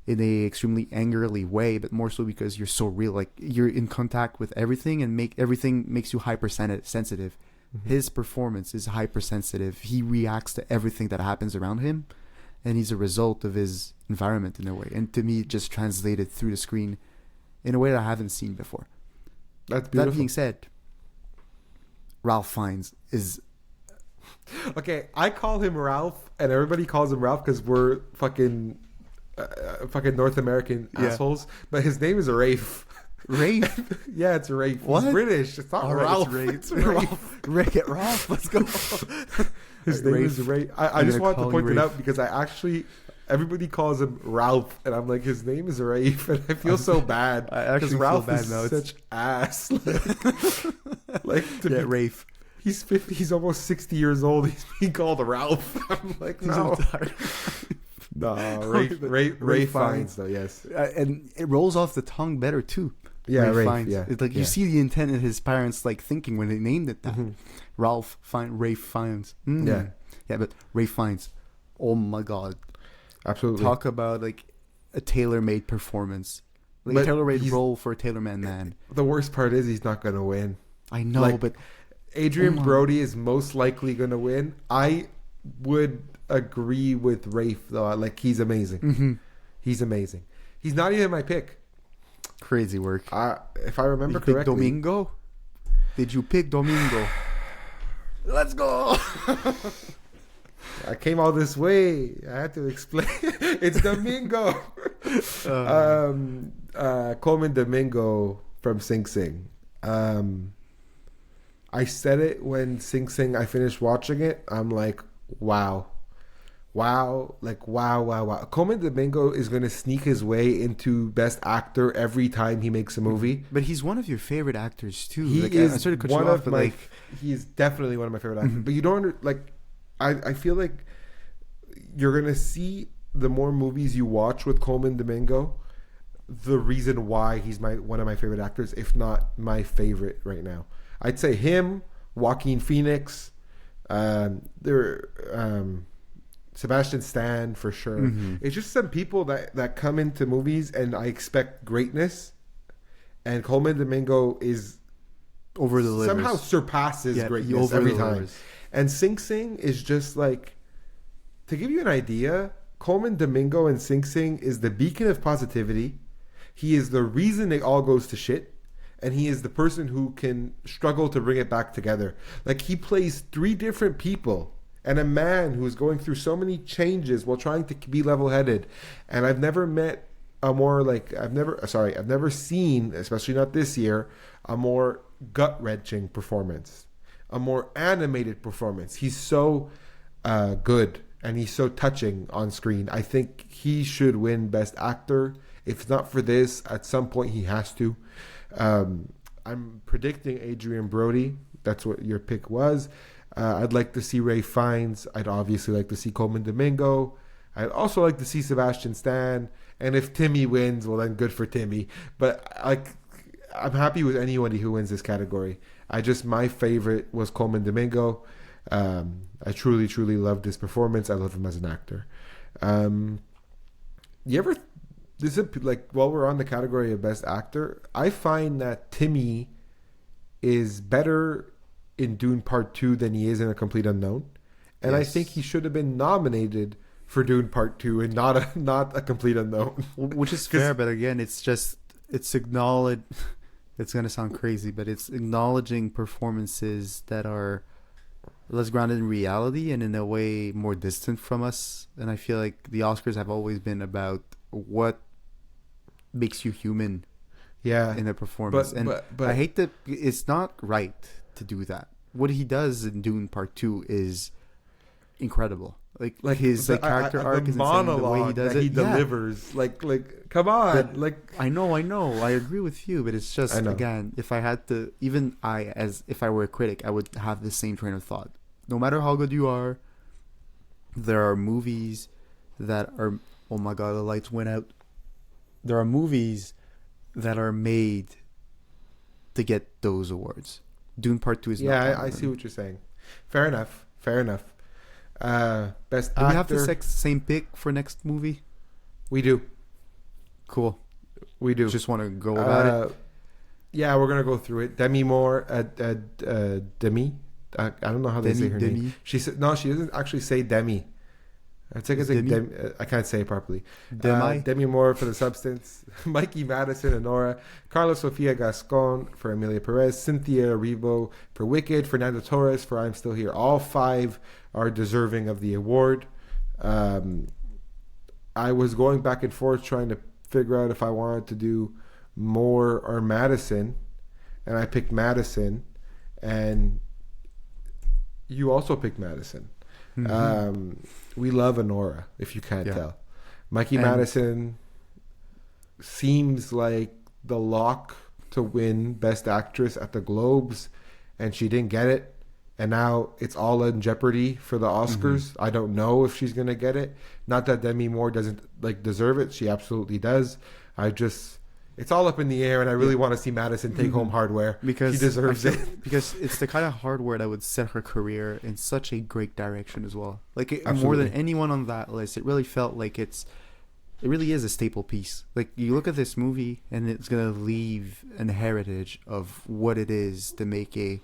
extremely angrily way, but more so because you're so real. Like you're in contact with everything, and everything makes you hypersensitive. His performance is hypersensitive. He reacts to everything that happens around him, and he's a result of his environment in a way. And to me, it just translated through the screen in a way that I haven't seen before. That's beautiful. That being said, Ralph Fiennes is. Okay, I call him Ralph, and everybody calls him Ralph because we're fucking North American assholes. But his name is Rafe. Rafe? Yeah, it's Rafe. What? He's British. It's not Ralph. It's Rafe. Rick Ralph. Let's go. His name is Rafe. I just wanted to point it out because everybody calls him Ralph, and I'm like, his name is Rafe, and I feel so bad because Ralph is such ass. Rafe. He's 50. He's almost 60 years old. He's being called Ralph. I'm like, no. Rafe Fiennes, though, yes. And it rolls off the tongue better, too. Yeah, Rafe Fiennes. Yeah. It's like you see the intent of his parents like thinking when they named it that. Rafe Fiennes. Yeah. Yeah, but Rafe Fiennes. Oh, my God. Absolutely. Talk about, like, a tailor-made performance. Like a tailor-made role for a tailor-made man. The worst part is he's not going to win. I know, but... Adrian Brody is most likely going to win. I would agree with Rafe, though. Like, he's amazing. He's amazing. He's not even my pick. Crazy work. If I remember correctly. Domingo? Did you pick Domingo? Let's go! I came all this way. I had to explain. It's Domingo. Colman Domingo from Sing Sing. I said it when Sing Sing, I finished watching it. I'm like, wow. Wow. Colman Domingo is going to sneak his way into Best Actor every time he makes a movie. But he's one of your favorite actors, too. He is he's definitely one of my favorite actors. But you don't, I feel like you're going to see the more movies you watch with Colman Domingo, the reason why he's one of my favorite actors, if not my favorite right now. I'd say him, Joaquin Phoenix, Sebastian Stan for sure. It's just some people that come into movies and I expect greatness, and Colman Domingo is over-delivers. Somehow surpasses greatness every time. And Sing Sing is just like To give you an idea, Colman, Domingo, and Sing Sing is the beacon of positivity. He is the reason it all goes to shit. And he is the person who can struggle to bring it back together. Like, he plays 3 different people and a man who is going through so many changes while trying to be level-headed. And I've never met a more, like, I've never seen, especially not this year, a more gut-wrenching performance, a more animated performance. He's so good and he's so touching on screen. I think he should win Best Actor. If not for this, at some point he has to. I'm predicting Adrian Brody. That's what your pick was. I'd like to see Ray Fiennes. I'd obviously like to see Colman Domingo. I'd also like to see Sebastian Stan. And if Timmy wins, well, then good for Timmy. But I'm happy with anybody who wins this category. My favorite was Colman Domingo. I truly, truly loved his performance. I love him as an actor. While we're on the category of Best Actor, I find that Timmy is better in Dune Part 2 than he is in A Complete Unknown. And yes. I think he should have been nominated for Dune Part 2 and not a Complete Unknown. Which is fair, but again, it's acknowledged. It's going to sound crazy, but it's acknowledging performances that are less grounded in reality and in a way more distant from us. And I feel like the Oscars have always been about what makes you human in a performance. But I hate that it's not right to do that. What he does in Dune Part 2 is incredible. Like his character arc is insane. The way he does it, he delivers. Come on. But, I know. I agree with you, but it's just, again, if I had to, even if I were a critic, I would have the same train of thought. No matter how good you are, there are movies that are, oh my god, the lights went out. There are movies that are made to get those awards. Dune Part 2 is not. Yeah, I see what you're saying. Fair enough. Best do actor. We have the same pick for next movie? We do. Cool. We do. Just want to go about it. Yeah, we're gonna go through it. Demi Moore Demi. I don't know how they say her name. She said no. She doesn't actually say Demi. I think it's Demi. I can't say it properly. Demi Moore for The Substance, Mikey Madison, Anora, Carla Sofia Gascon for Emilia Perez, Cynthia Erivo for Wicked, Fernando Torres for I'm Still Here. All 5 are deserving of the award. I was going back and forth trying to figure out if I wanted to do Moore or Madison, and I picked Madison, and you also picked Madison. Mm-hmm. We love Anora, if you can't tell. Mikey Madison seems like the lock to win Best Actress at the Globes, and she didn't get it. And now it's all in jeopardy for the Oscars. Mm-hmm. I don't know if she's going to get it. Not that Demi Moore doesn't deserve it. She absolutely does. It's all up in the air, and I really want to see Madison take home hardware because she deserves it. Because it's the kind of hardware that would set her career in such a great direction as well. More than anyone on that list, it really felt like it really is a staple piece. You look at this movie, and it's gonna leave an heritage of what it is to make a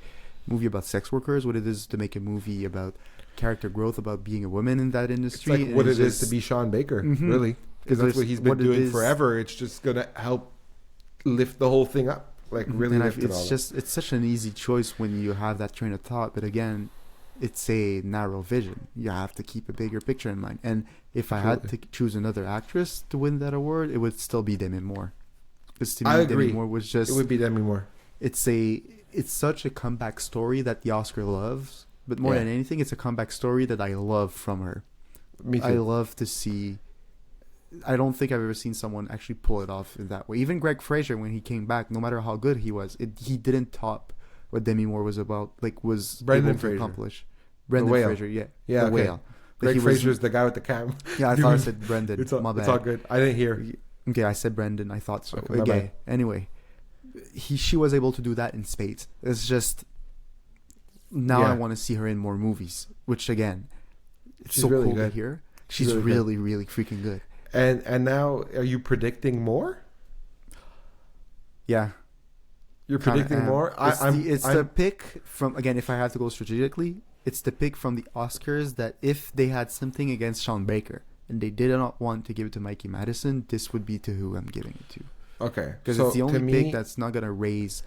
movie about sex workers, what it is to make a movie about character growth, about being a woman in that industry. It's what it is to be Sean Baker, really, because that's what he's been doing forever. It's just gonna help lift the whole thing up, really lift it all up. It's such an easy choice when you have that train of thought, but again, it's a narrow vision. You have to keep a bigger picture in mind. And if I had to choose another actress to win that award, it would still be Demi Moore. Because to me, Demi Moore was just... It would be Demi Moore. It's such a comeback story that the Oscar loves, but more than anything, it's a comeback story that I love from her. Me too. I love to see... I don't think I've ever seen someone actually pull it off in that way. Even Greg Fraser, when he came back, no matter how good he was, he didn't top what Demi Moore was about. Was Brendan Fraser accomplish. Brendan Fraser, the whale. Greg Fraser's the guy with the cam. Yeah, I thought I said Brendan. My bad. It's all good. I didn't hear. Okay, I said Brendan. I thought so. Okay. Anyway, she was able to do that in spades. It's just now I want to see her in more movies. Which again, it's she's so really cool good. to hear. She's really, really freaking good. And now, are you predicting more? Yeah. You're predicting more? It's the pick from, again, if I have to go strategically, it's the pick from the Oscars that if they had something against Sean Baker and they did not want to give it to Mikey Madison, this would be to who I'm giving it to. Okay. Because it's the only pick that's not going to raise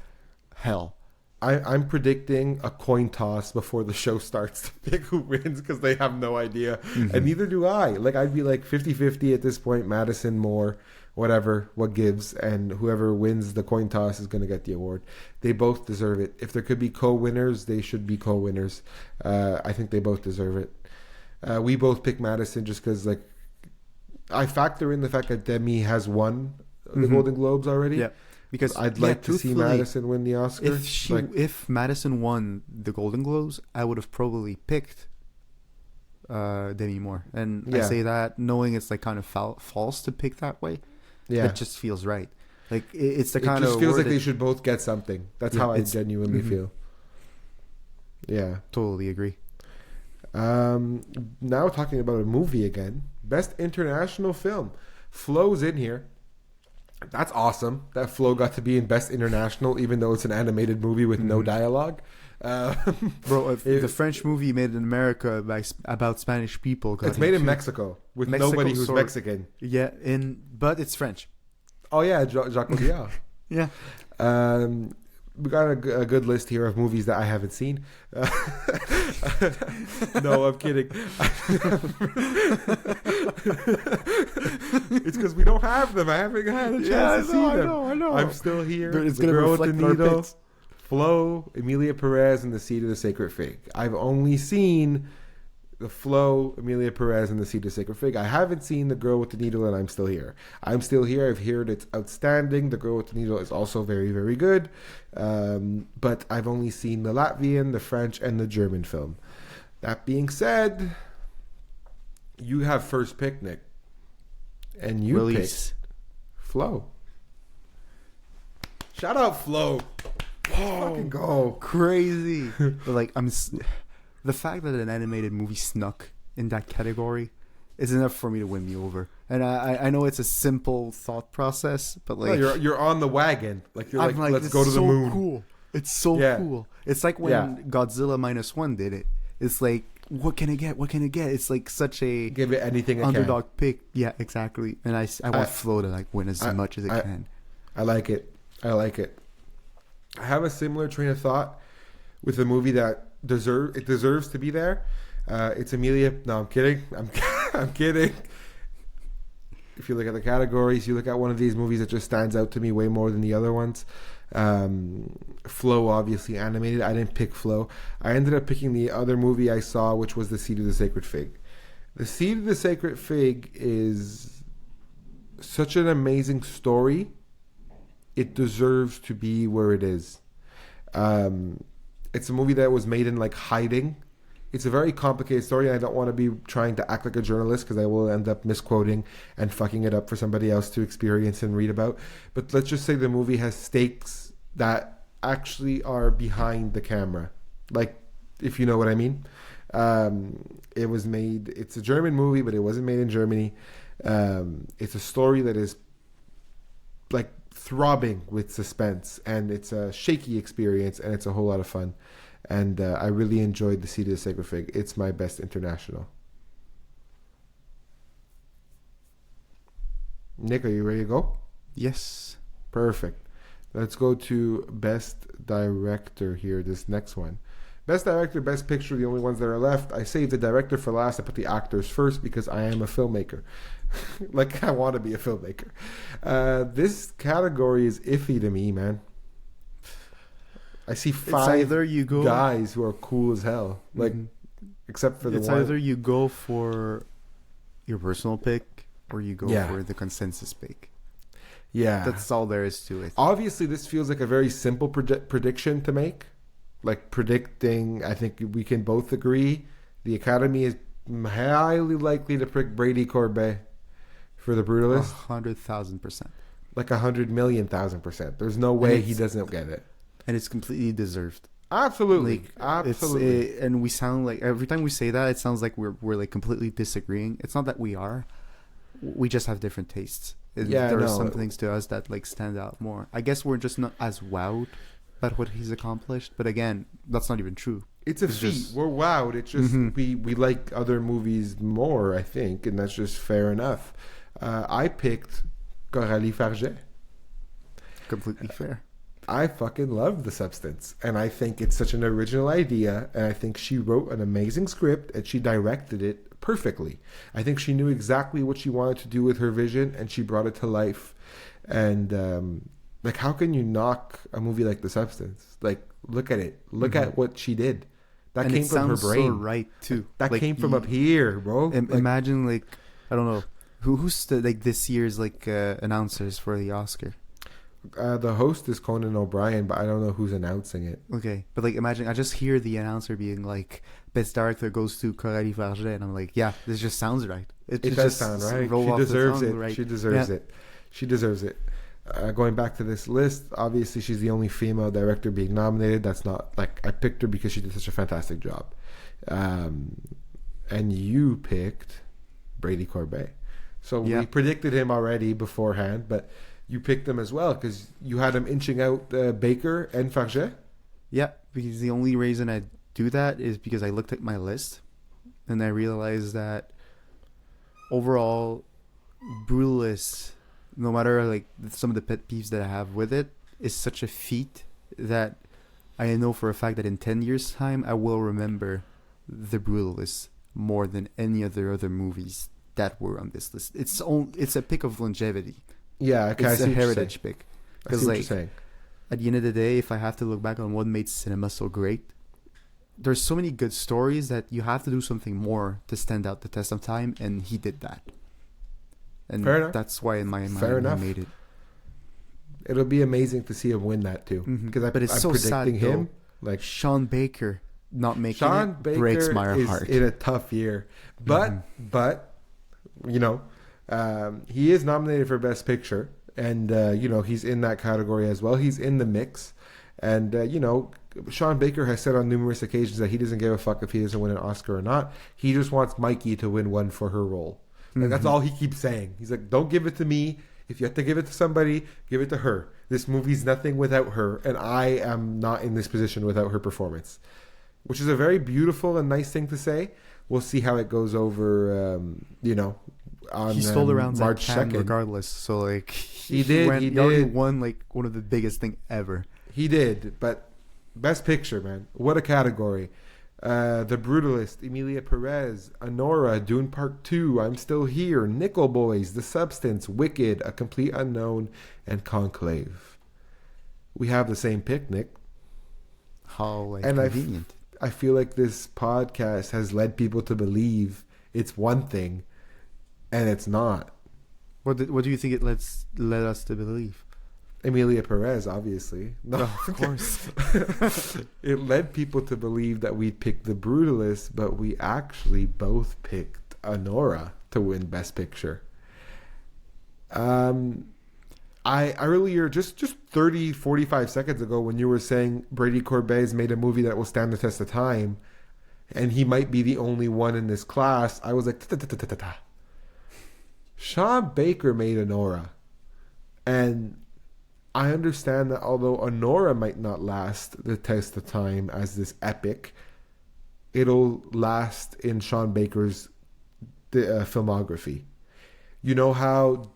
hell. I'm predicting a coin toss before the show starts to pick who wins because they have no idea. Mm-hmm. And neither do I. Like, I'd be like 50-50 at this point. Madison, Moore, whatever, what gives. And whoever wins the coin toss is going to get the award. They both deserve it. If there could be co-winners, they should be co-winners. I think they both deserve it. We both pick Madison just because, like, I factor in the fact that Demi has won the Golden Globes already. Yeah. Because I'd like to see Madison win the Oscar. If Madison won the Golden Globes, I would have probably picked Demi Moore. And I say that knowing it's like kind of false to pick that way. Yeah, it just feels right. Like it's the kind of. It just feels like they should both get something. That's how I genuinely feel. Yeah, totally agree. Now talking about a movie again. Best international film. Flo's in here. That's awesome. That Flo got to be in Best International, even though it's an animated movie with no dialogue. Bro, the French movie made in America about Spanish people. It's made in Mexico with nobody who's Mexican. Yeah, but it's French. Oh yeah, Jacques Audiard. Yeah. We got a good list here of movies that I haven't seen. No, I'm kidding. It's because we don't have them. I haven't had a chance to see them. I know. I'm still here. It's the Girl with the Needle, Flo, Emilia Perez, and The Seed of the Sacred Fig. I've only seen the Flo, Emilia Perez, and The Seed of the Sacred Fig. I haven't seen The Girl with the Needle, and I'm still here. I'm still here. I've heard it's outstanding. The Girl with the Needle is also very, very good. But I've only seen the Latvian, the French, and the German film. That being said, you have first pick, Nick. And you picked Flo. Shout out Flo. Fucking go. Crazy. But like, the fact that an animated movie snuck in that category is enough for me to win me over. And I know it's a simple thought process, but like you're on the wagon. Like you're like let's go to the moon. Cool. It's so cool. It's like when Godzilla -1 did it. It's like, what can it get? What can it get? It's like such a give it anything underdog pick. Yeah, exactly. And I want Flo to like win as much as it can. I like it. I have a similar train of thought with a movie that deserves to be there. It's Emilia. No, I'm kidding. I'm kidding. If you look at the categories, you look at one of these movies that just stands out to me way more than the other ones. Flo, obviously animated. I didn't pick Flo. I ended up picking the other movie I saw, which was The Seed of the Sacred Fig. The Seed of the Sacred Fig is such an amazing story. It deserves to be where it is. It's a movie that was made in like hiding. It's a very complicated story, and I don't want to be trying to act like a journalist because I will end up misquoting and fucking it up for somebody else to experience and read about. But let's just say the movie has stakes that actually are behind the camera. Like, if you know what I mean. It was made, it's a German movie, but it wasn't made in Germany. It's a story that is like throbbing with suspense, and it's a shaky experience, and it's a whole lot of fun. And I really enjoyed The Seed of the Sacred Fig. It's my best international. Nick, are you ready to go? Yes. Perfect. Let's go to Best Director here, this next one. Best Director, Best Picture, the only ones that are left. I saved the director for last. I put the actors first because I am a filmmaker. Like, I want to be a filmmaker. This category is iffy to me, man. I see five guys who are cool as hell. Like, except for the one. It's either you go for your personal pick or you go for the consensus pick. Yeah. That's all there is to it. Obviously, this feels like a very simple prediction to make. Like, predicting, I think we can both agree, the Academy is highly likely to pick Brady Corbet for The Brutalist. 100,000%. Like 100,000,000%. There's no way he doesn't get it. And it's completely deserved. Absolutely. Absolutely. And we sound like, every time we say that, it sounds like we're like completely disagreeing. It's not that we are. We just have different tastes. There are some things to us that like stand out more. I guess we're just not as wowed about what he's accomplished. But again, that's not even true. It's a feat. We're wowed. It's just we like other movies more, I think, and that's just fair enough. I picked Coralie Farget. Completely fair. I fucking love The Substance, and I think it's such an original idea, and I think she wrote an amazing script and she directed it perfectly. I think she knew exactly what she wanted to do with her vision, and she brought it to life. And like, how can you knock a movie like The Substance? Like, look at it. Look at what she did. That And came it from her sounds brain. so right too. That Like, came from up here, bro. Like, imagine, like, I don't know who's the, like, this year's like announcers for the Oscar. the host is Conan O'Brien, but I don't know who's announcing it. Okay, but like, imagine I just hear the announcer being like, "Best director goes to Coralie Farget," and I'm like, "Yeah, this just sounds right. It does sound right. She deserves it. Right. She deserves it. She deserves it." Going back to this list, obviously she's the only female director being nominated. That's not like I picked her because she did such a fantastic job. And you picked Brady Corbet. So we predicted him already beforehand, but you picked him as well because you had him inching out Baker and Farget. Yeah, because the only reason I do that is because I looked at my list and I realized that overall, Brutalist, no matter like some of the pet peeves that I have with it, is such a feat that I know for a fact that in 10 years' time, I will remember The Brutalist more than any other movies that were on this list. It's a pick of longevity. Yeah, okay, it's a heritage pick. Because like, at the end of the day, if I have to look back on what made cinema so great, there's so many good stories that you have to do something more to stand out the test of time, and he did that. And that's why in my mind he made it. It'll be amazing to see him win that too. Because but it's I'm so predicting sad, him. Like Sean Baker not making Sean it Baker breaks my heart. In a tough year, but you know, he is nominated for Best Picture, and you know, he's in that category as well. He's in the mix, and you know, Sean Baker has said on numerous occasions that he doesn't give a fuck if he doesn't win an Oscar or not. He just wants Mikey to win one for her role. Like, that's all he keeps saying. He's like, don't give it to me. If you have to give it to somebody, give it to her. This movie's nothing without her, and I am not in this position without her performance. Which is a very beautiful and nice thing to say. We'll see how it goes over, you know, on he stole around March Cannes 2nd. Regardless, so like he already won like one of the biggest thing ever. He did, but Best Picture, man, what a category! The Brutalist, Emilia Perez, Anora, Dune Part 2, I'm Still Here, Nickel Boys, The Substance, Wicked, A Complete Unknown, and Conclave. We have the same pick, Nick. How and convenient. I feel like this podcast has led people to believe it's one thing, and it's not. What do you think it led us to believe? Emilia Perez, obviously. No, of course. It led people to believe that we'd pick The Brutalist, but we actually both picked Anora to win Best Picture. I earlier, just 30, 45 seconds ago, when you were saying Brady Corbet's made a movie that will stand the test of time, and he might be the only one in this class, I was like, ta-ta-ta-ta-ta-ta. Sean Baker made Anora. And I understand that although Anora might not last the test of time as this epic, it'll last in Sean Baker's filmography. You know how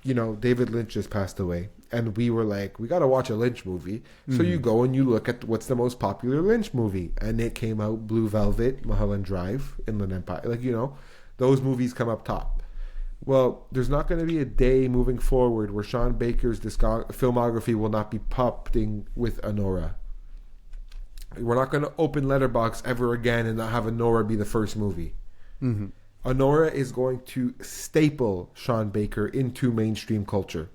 you know David Lynch just passed away, and we were like, we gotta watch a Lynch movie. So you go and you look at what's the most popular Lynch movie, and it came out Blue Velvet, Mulholland Drive, Inland Empire. Like, you know, those movies come up top. Well, there's not going to be a day moving forward where Sean Baker's filmography will not be popping with Anora. We're not going to open Letterboxd ever again and not have Anora be the first movie. Anora is going to staple Sean Baker into mainstream culture,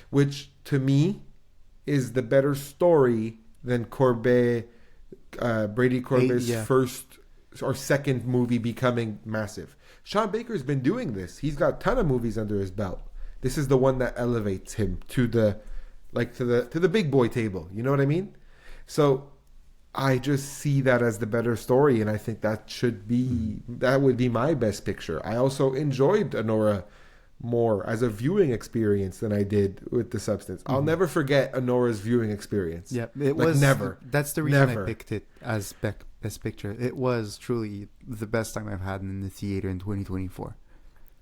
which to me is the better story than Brady Corbet's first or second movie becoming massive. Sean Baker's been doing this. He's got a ton of movies under his belt. This is the one that elevates him to the big boy table. You know what I mean? So I just see that as the better story, and I think that would be my Best Picture. I also enjoyed Anora more as a viewing experience than I did with The Substance. I'll never forget Anora's viewing experience. Yeah, it like, was never. That's the reason Never. I picked it as best picture. It was truly the best time I've had in the theater in 2024.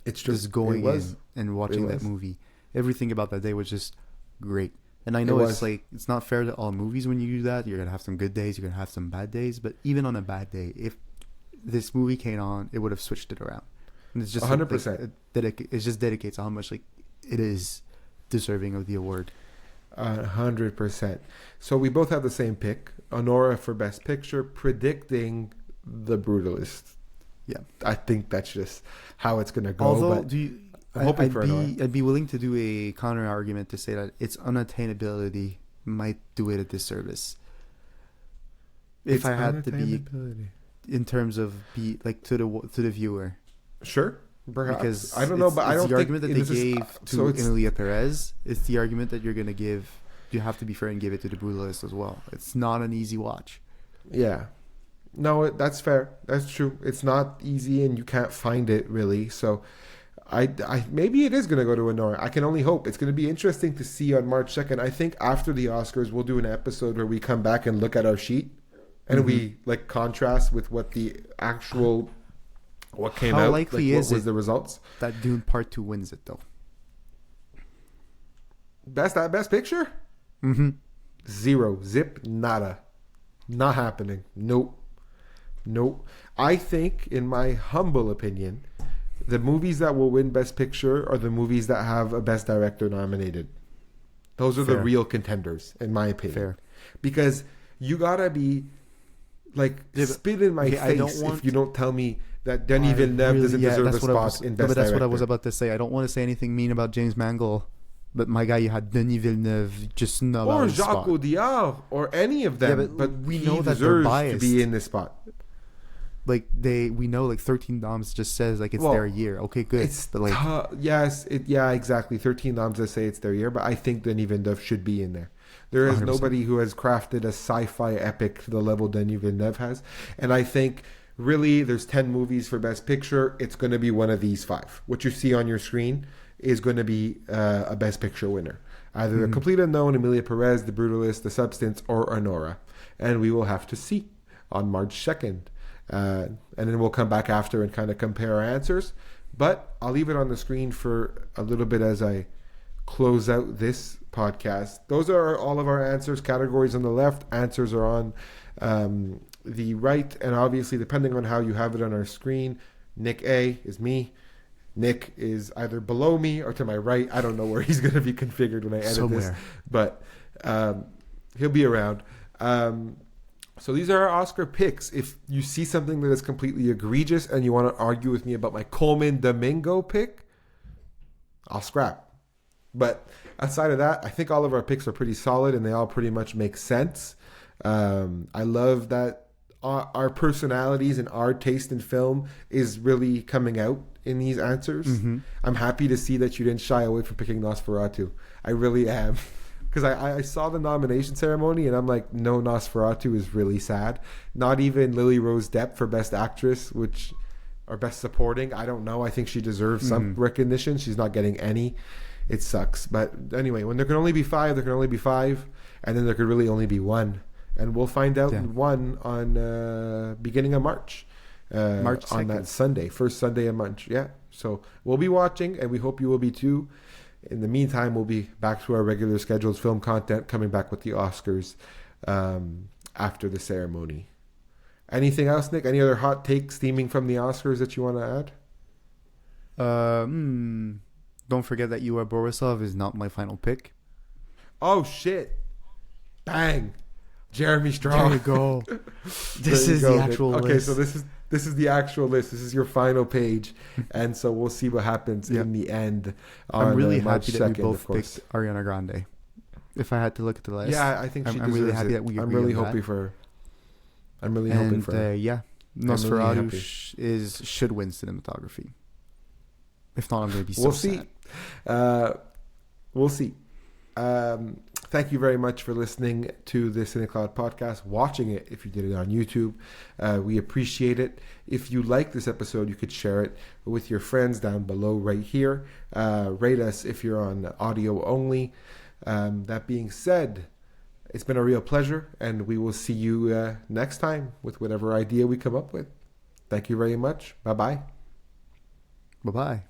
It's Just going in and watching that movie. Everything about that day was just great. And I know it's like, it's not fair to all movies when you do that. You're going to have some good days. You're going to have some bad days. But even on a bad day, if this movie came on, it would have switched it around. And it's just 100%. It just dedicates how much like it is deserving of the award. 100%. So we both have the same pick. Anora for Best Picture, predicting The Brutalist. Yeah. I think that's just how it's going to go. Although, but I'm hoping for Anora. I'd be willing to do a counter argument to say that its unattainability might do it a disservice. If I had to be, in terms of be like to the viewer. Sure. Perhaps. Because I don't know, but I don't the think argument that they gave to Emilia Perez. It's the argument that you're going to give. You have to be fair and give it to The Brutalist as well. It's not an easy watch. Yeah. No, that's fair. That's true. It's not easy, and you can't find it really. So, I maybe it is going to go to Anora. I can only hope. It's going to be interesting to see on March 2nd. I think after the Oscars, we'll do an episode where we come back and look at our sheet, and we like contrast with what the actual what came out. How likely like, is what was it the results? that Dune Part 2 wins it though? Best picture? Mm-hmm. Zero. Zip. Nada. Not happening. Nope. I think, in my humble opinion, the movies that will win Best Picture are the movies that have a Best Director nominated. Those are the real contenders, in my opinion. Fair. Because you gotta be like spit in my face if you don't tell me that Denis Villeneuve doesn't deserve a spot in Best Director. But that's what I was about to say. I don't want to say anything mean about James Mangold. But my guy, you had Denis Villeneuve just not or Jacques Audiard or any of them. Yeah, but we know that they're biased to be in this spot. Like we know like 13 noms just says like it's their year. Okay, good. It's but like exactly. 13 noms that say it's their year, but I think Denis Villeneuve should be in there. There is 100%. Nobody who has crafted a sci-fi epic to the level Denis Villeneuve has, and I think really there's 10 movies for Best Picture. It's going to be one of these 5. What you see on your screen is going to be a Best Picture winner. Either A Complete Unknown, Emilia Perez, The Brutalist, The Substance, or Anora. And we will have to see on March 2nd. And then we'll come back after and kind of compare our answers. But I'll leave it on the screen for a little bit as I close out this podcast. Those are all of our answers. Categories on the left, answers are on the right. And obviously, depending on how you have it on our screen, Nick A is me. Nick is either below me or to my right. I don't know where he's going to be configured when I edit this. But he'll be around. So these are our Oscar picks. If you see something that is completely egregious and you want to argue with me about my Colman Domingo pick, I'll scrap. But outside of that, I think all of our picks are pretty solid and they all pretty much make sense. I love that our personalities and our taste in film is really coming out in these answers. I'm happy to see that you didn't shy away from picking Nosferatu. I really am. Because I saw the nomination ceremony and I'm like, no, Nosferatu is really sad. Not even Lily Rose Depp for Best Actress, or Best Supporting. I don't know. I think she deserves some recognition. She's not getting any. It sucks. But anyway, when there can only be 5, there can only be 5. And then there could really only be 1. And we'll find out one on beginning of March. March 2nd. On that Sunday. First Sunday of March. Yeah. So we'll be watching and we hope you will be too. In the meantime, we'll be back to our regular scheduled film content, coming back with the Oscars after the ceremony. Anything else, Nick? Any other hot takes stemming from the Oscars that you want to add? Don't forget that You Are Borisov is not my final pick. Oh, shit. Bang. Jeremy Strong. There you go. This is the actual list. Okay, so this is the actual list. This is your final page. And so we'll see what happens in the end. I'm really happy that we both picked Ariana Grande. If I had to look at the list. Yeah, I think I'm really happy that we agree. I'm really hoping for her. I'm really hoping for her. Nosferatu should win cinematography. If not, I'm going to be so sad. We'll see. Thank you very much for listening to the CineClwd Podcast, watching it if you did it on YouTube. We appreciate it. If you like this episode, you could share it with your friends down below right here. Rate us if you're on audio only. That being said, it's been a real pleasure, and we will see you next time with whatever idea we come up with. Thank you very much. Bye-bye. Bye-bye.